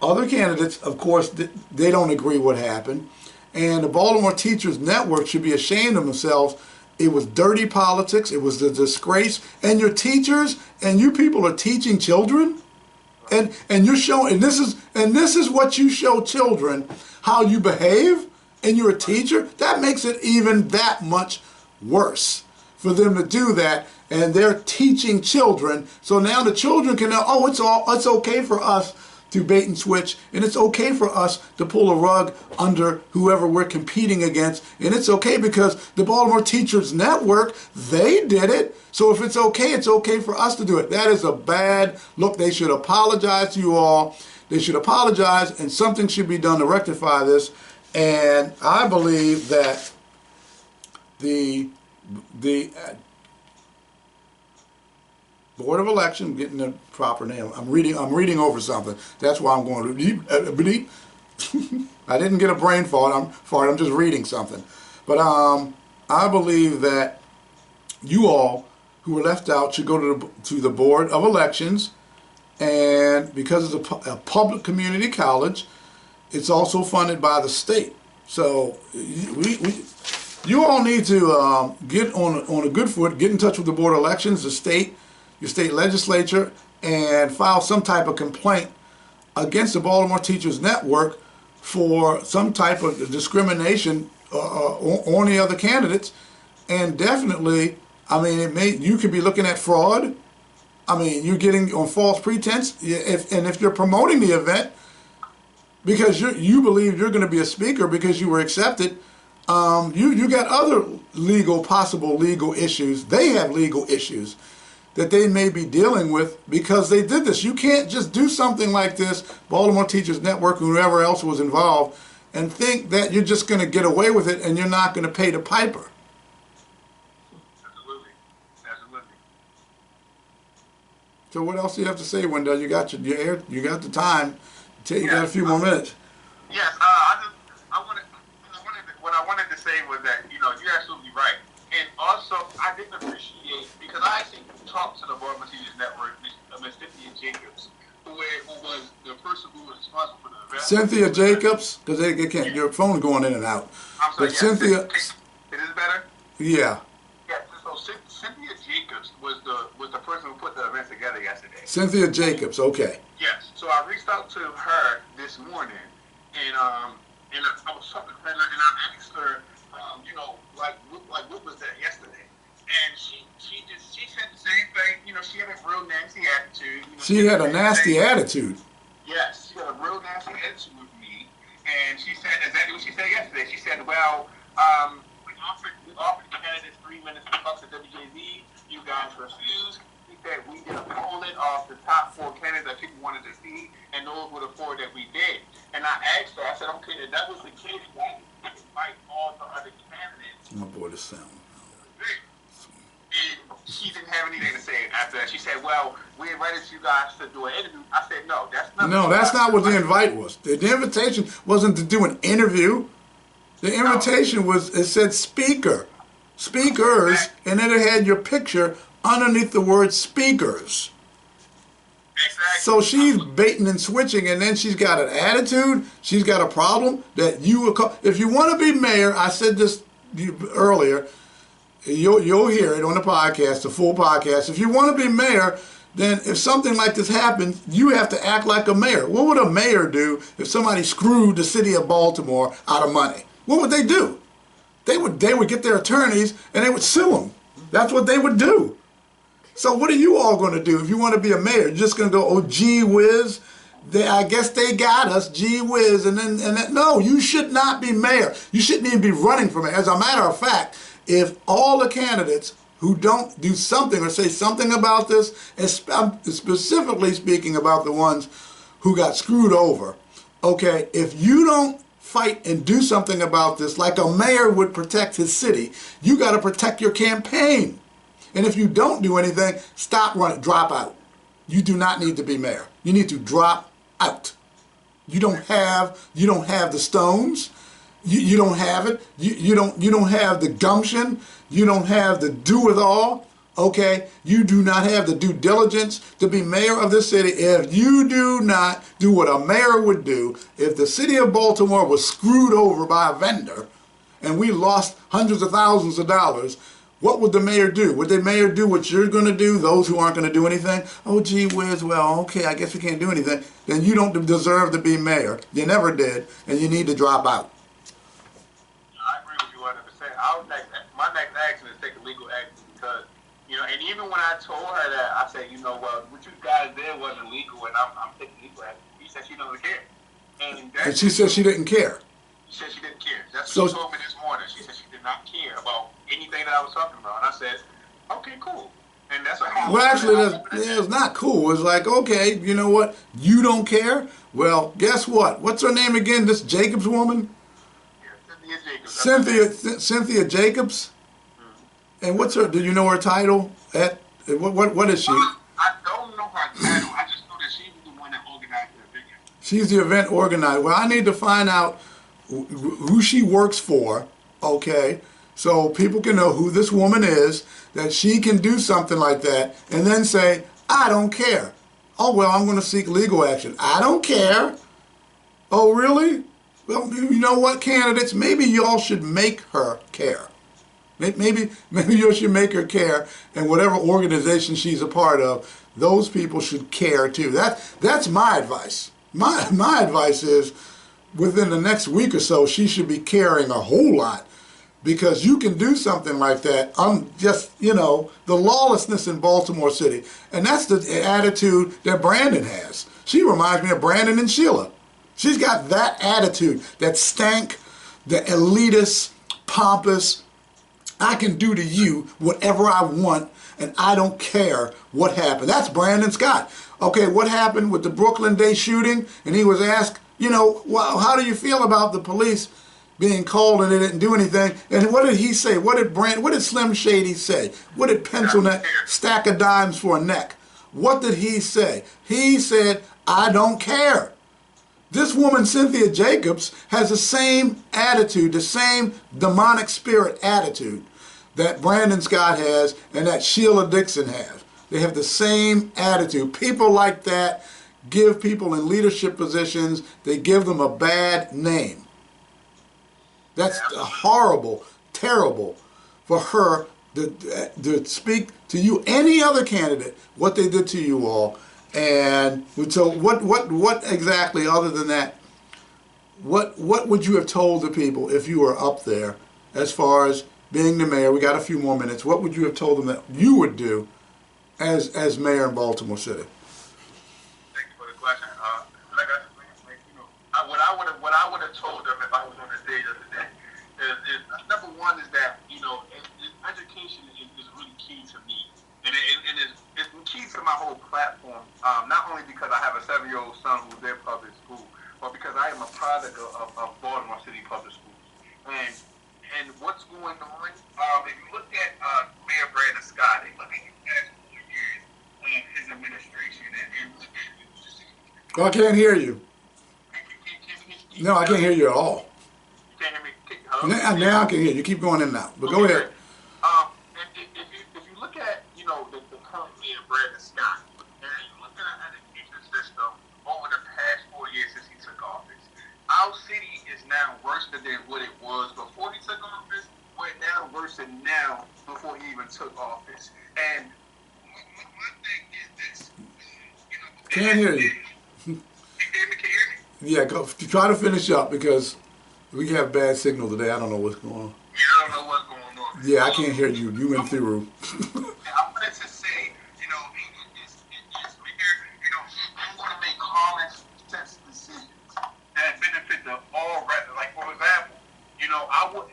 Other candidates, of course, they don't agree what happened. And the Baltimore Teachers Network should be ashamed of themselves It was dirty politics. It was a disgrace. And your teachers and you people are teaching children, and you're showing, and this is what you show children, how you behave, and you're a teacher. That makes it even that much worse for them to do that. And they're teaching children. So now the children can know, oh, it's okay for us to bait and switch, and it's okay for us to pull a rug under whoever we're competing against, and it's okay because the Baltimore Teachers Network, they did it, so if it's okay for us to do it. That is a bad look. They should apologize to you all. They should apologize, and something should be done to rectify this. And I believe that the Board of Election, getting the proper name. I'm reading over something. That's why I'm going to I didn't get a brain fart. I'm just reading something. But I believe that you all who were left out should go to the Board of Elections, and because it's a public community college, it's also funded by the state. So you all need to get on a good foot, get in touch with the Board of Elections, the state, your state legislature, and file some type of complaint against the Baltimore Teachers Network for some type of discrimination on the other candidates. And definitely, I mean, you could be looking at fraud. I mean, you're getting on false pretense. If you're promoting the event because you believe you're going to be a speaker because you were accepted, you got other possible legal issues. They have legal issues that they may be dealing with because they did this. You can't just do something like this, Baltimore Teachers Network, whoever else was involved, and think that you're just going to get away with it and you're not going to pay the piper. Absolutely. Absolutely. So what else do you have to say, Wendell? You got the time. You got a few more minutes. Yes, what I wanted to say was that, you're absolutely right. And also, I didn't appreciate, because I actually talked to the Baltimore Teachers Network, Ms. Tiffany Jacobs, who was the person who was responsible for the event. Cynthia Jacobs, because they can't, your phone's going in and out. I'm sorry, but Cynthia. Is this better? Yeah. Yeah, so Cynthia Jacobs was the person who put the event together yesterday. Cynthia Jacobs, okay. Yes, so I reached out to her this morning, and I was talking to her, and I asked her, what was that yesterday? And she said the same thing. She had a real nasty attitude. She had a nasty attitude. Yes, she had a real nasty attitude with me, and she said exactly what she said yesterday. She said, "Well, we offered the candidates 3 minutes to talk to WJZ. You guys refused." She said we did a polling off the top 4 candidates that people wanted to see, and those were the 4 that we did. And I asked her, I said, "Okay, if that was the case, why didn't you invite all the other candidates?" My boy, the sound. And she didn't have anything to say after that. She said, "Well, we invited you guys to do an interview." I said, "No, that's not." No, that's not what the invite was. The invitation wasn't to do an interview. The invitation was, it said speakers, and then it had your picture underneath the word speakers. Exactly. So she's baiting and switching, and then she's got an attitude. She's got a problem that if you want to be mayor, I said this earlier, you'll hear it on the podcast, the full podcast. If you want to be mayor, then if something like this happens, you have to act like a mayor. What would a mayor do if somebody screwed the city of Baltimore out of money? What would they do? They would get their attorneys and they would sue them. That's what they would do. So what are you all going to do if you want to be a mayor? You're just going to go, oh, gee whiz, I guess they got us, gee whiz, and then no, you should not be mayor. You shouldn't even be running for mayor. As a matter of fact, if all the candidates who don't do something or say something about this, I'm specifically speaking about the ones who got screwed over, okay, if you don't fight and do something about this like a mayor would protect his city, you got to protect your campaign. And if you don't do anything, stop running, drop out. You do not need to be mayor. You need to drop out. You don't have the stones. You don't have it. You don't have the gumption. You don't have the do-it-all. Okay? You do not have the due diligence to be mayor of this city. If you do not do what a mayor would do, if the city of Baltimore was screwed over by a vendor and we lost hundreds of thousands of dollars, What would the mayor do? Would the mayor do what you're going to do, those who aren't going to do anything? Oh, gee whiz, well, okay, I guess we can't do anything. Then you don't deserve to be mayor. You never did, and you need to drop out. I agree with you 100%. My next action is take a legal action because, and even when I told her that, I said, well, what you guys did wasn't legal, and I'm taking legal action. She said she doesn't care. And she said she didn't care. She said she didn't care. That's what she told me this morning. She said she did not care about anything that I was talking about. And I said, okay, cool. And that's what happened. Well, actually, it's not cool. It's like, okay, you know what? You don't care? Well, guess what? What's her name again? This Jacobs woman? Yeah, Cynthia Jacobs. Cynthia Jacobs? Mm-hmm. And what's her, do you know her title? What is she? I don't know her title. I just know that she was the one that organized the event. She's the event organizer. Well, I need to find out who she works for, okay, so people can know who this woman is, that she can do something like that, and then say, I don't care. Oh, well, I'm going to seek legal action. I don't care. Oh, really? Well, you know what, candidates? Maybe y'all should make her care. Maybe you should make her care, and whatever organization she's a part of, those people should care too. That's my advice. My advice is, within the next week or so, she should be caring a whole lot, because you can do something like that. The lawlessness in Baltimore City, and that's the attitude that Brandon has. She reminds me of Brandon and Sheila. She's got that attitude, that stank, the elitist, pompous, I can do to you whatever I want, and I don't care what happened. That's Brandon Scott. Okay, what happened with the Brooklyn Day shooting? And he was asked, well, how do you feel about the police being called and they didn't do anything? And what did he say? What did Slim Shady say? What did Pencil Neck, stack of dimes for a neck? What did he say? He said, I don't care. This woman, Cynthia Jacobs, has the same attitude, the same demonic spirit attitude that Brandon Scott has and that Sheila Dixon has. They have the same attitude. People like that give people in leadership positions, they give them a bad name. That's horrible, terrible for her to speak to you, any other candidate, what they did to you all. And so what exactly, other than that, what would you have told the people if you were up there as far as being the mayor? We got a few more minutes. What would you have told them that you would do as mayor in Baltimore City? Thank you for the question. What I would have told them if I was on the stage of the day is number one is that education is really key to me, and it's key to my whole platform. Not only because I have a 7-year-old son who's in public school, but because I am a product of Baltimore City Public Schools. And what's going on? If you look at Mayor Brandon Scott, and look at his past 4 years of his administration, and look at I can't hear you. No, I can't hear you at all. You can't hear me? Now I can hear you. Keep going in now. But go ahead. If you look at the current mayor Brandon Scott, and you look at our education system over the past 4 years since he took office, our city is now worse than what it was before he took office. We're now worse than now before he even took office. And my thing is this. Can't hear you. Can you hear me? Yeah, go try to finish up, because we have bad signal today. I don't know what's going on. Yeah, I don't know what's going on. Yeah, I can't hear you. You went Thiru. I wanted to say, I'm going to make common sense decisions that benefit the all rather. Like, for example, I wouldn't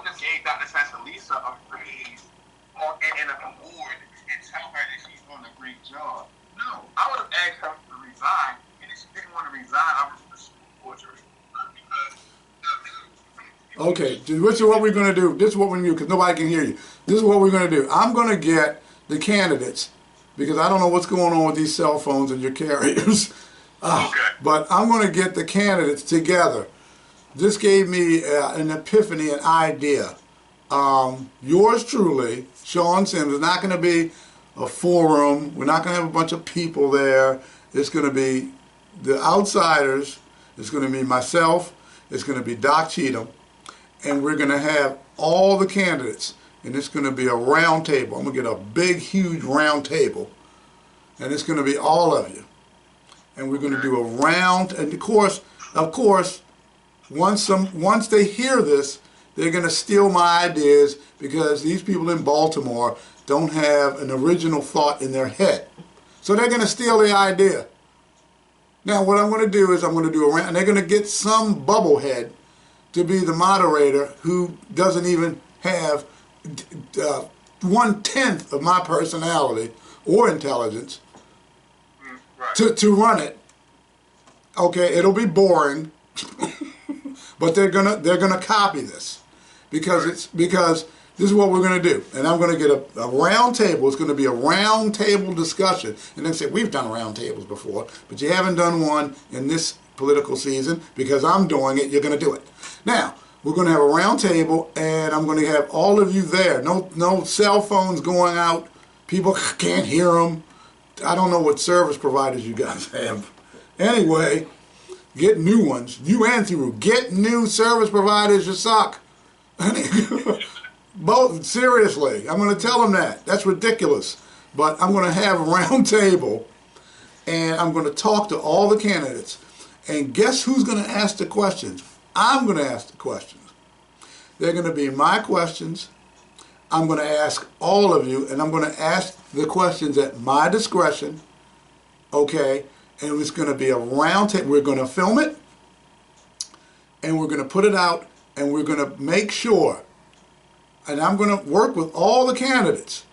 have gave Dr. Lisa a raise and an award and tell her that she's doing a great job. No, I would have asked her to resign, and if she didn't want to resign, I would have school torture. Okay, this is what we're going to do. This is what we're going to do, because nobody can hear you. This is what we're going to do. I'm going to get the candidates, because I don't know what's going on with these cell phones and your carriers. But I'm going to get the candidates together. This gave me an epiphany, an idea. Yours truly, Sean Sims, is not going to be a forum. We're not going to have a bunch of people there. It's going to be the Outsiders. It's going to be myself. It's going to be Doc Cheatham. And we're going to have all the candidates, and it's going to be a round table. I'm going to get a big, huge round table, and it's going to be all of you. And we're going to do a round, and of course, once they hear this, they're going to steal my ideas, because these people in Baltimore don't have an original thought in their head. So they're going to steal the idea. Now what I'm going to do is I'm going to do a round, and they're going to get some bubblehead to be the moderator who doesn't even have 1/10 of my personality or intelligence to run it. Okay, it'll be boring, but they're gonna copy this, because this is what we're going to do. And I'm going to get a round table. It's going to be a round table discussion. And they say, we've done round tables before, but you haven't done one in this political season. Because I'm doing it, you're going to do it. Now, we're going to have a round table, and I'm going to have all of you there. No cell phones going out. People can't hear them. I don't know what service providers you guys have. Anyway, get new ones. You and Thiru, get new service providers. You suck. Both, seriously, I'm going to tell them that. That's ridiculous. But I'm going to have a round table, and I'm going to talk to all the candidates. And guess who's going to ask the questions? I'm going to ask the questions. They're going to be my questions. I'm going to ask all of you, and I'm going to ask the questions at my discretion. Okay? And it's going to be a round table. We're going to film it, and we're going to put it out, and we're going to make sure. And I'm going to work with all the candidates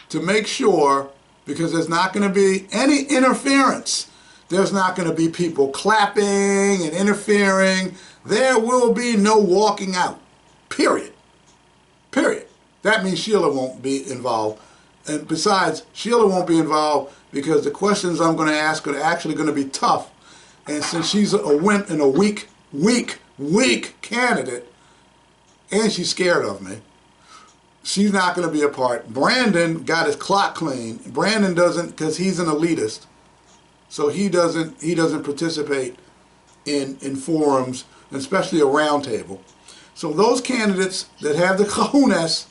to make sure, because there's not going to be any interference. There's not going to be people clapping and interfering. There will be no walking out. Period. Period. That means Sheila won't be involved. And besides, Sheila won't be involved because the questions I'm going to ask are actually going to be tough. And since she's a wimp and a weak candidate, and she's scared of me, she's not going to be a part. Brandon got his clock clean. Brandon doesn't, because he's an elitist. So he doesn't participate in forums, especially a round table. So those candidates that have the cojones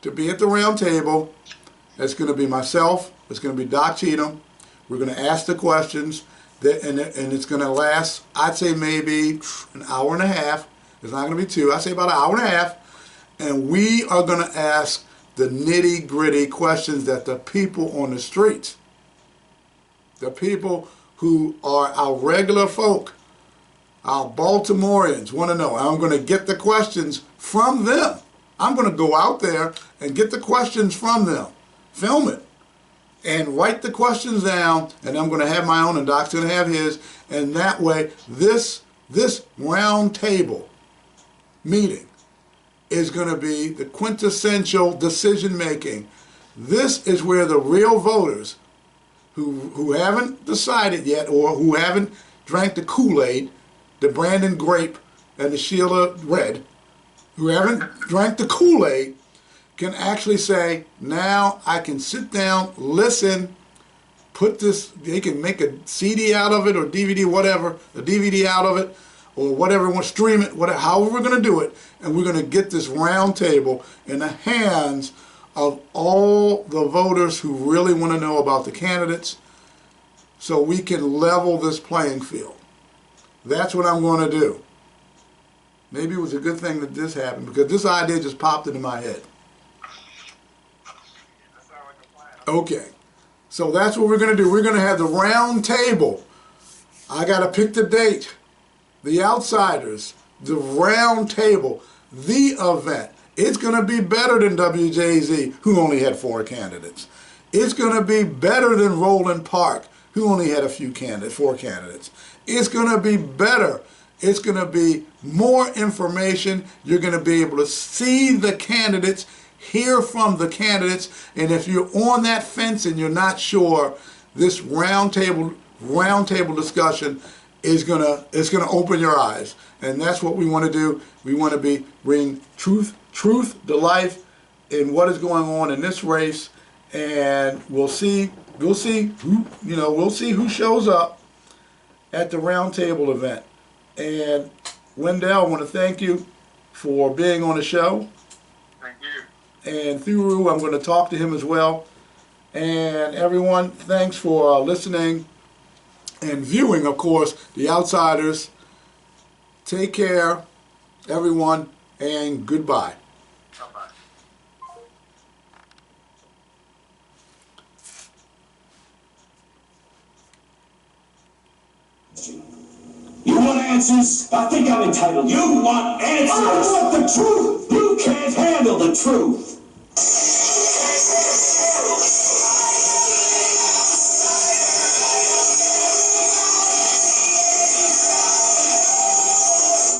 to be at the round table, that's going to be myself, it's going to be Doc Cheatham. We're going to ask the questions, and it's going to last, I'd say maybe an hour and a half. It's not going to be 2. I'd say about an hour and a half. And we are going to ask the nitty-gritty questions that the people on the streets, the people who are our regular folk, our Baltimoreans, want to know. I'm going to get the questions from them. I'm going to go out there and get the questions from them, film it, and write the questions down, and I'm going to have my own, and Doc's going to have his, and that way this round table meeting is going to be the quintessential decision making. This is where the real voters who haven't decided yet, or who haven't drank the Kool-Aid, the Brandon Grape and the Sheila Red, who haven't drank the Kool-Aid, can actually say, now I can sit down, listen, put this, they can make a CD out of it, or DVD, whatever, a DVD out of it, or whatever, want to stream it, whatever, however we're going to do it, and we're going to get this round table in the hands of all the voters who really want to know about the candidates, so we can level this playing field. That's what I'm going to do. Maybe it was a good thing that this happened, because this idea just popped into my head. Okay, so that's what we're going to do. We're going to have the round table. I got to pick the date. The Outsiders, the round table, the event. It's going to be better than WJZ, who only had 4 candidates. It's going to be better than Roland Park, who only had 4 candidates. It's going to be better. It's going to be more information. You're going to be able to see the candidates, hear from the candidates, and if you're on that fence and you're not sure, this round table discussion is gonna open your eyes, and that's what we want to do. We want to bring truth to life in what is going on in this race, and we'll see who shows up at the round table event. And Wendell, I want to thank you for being on the show. Thank you. And Thiru, I'm going to talk to him as well. And everyone, thanks for listening and viewing, of course, The Outsiders. Take care, everyone, and goodbye. Bye-bye. You want answers? I think I'm entitled. You want answers? I want the truth. You can't handle the truth.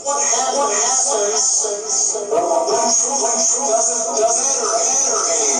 What happens?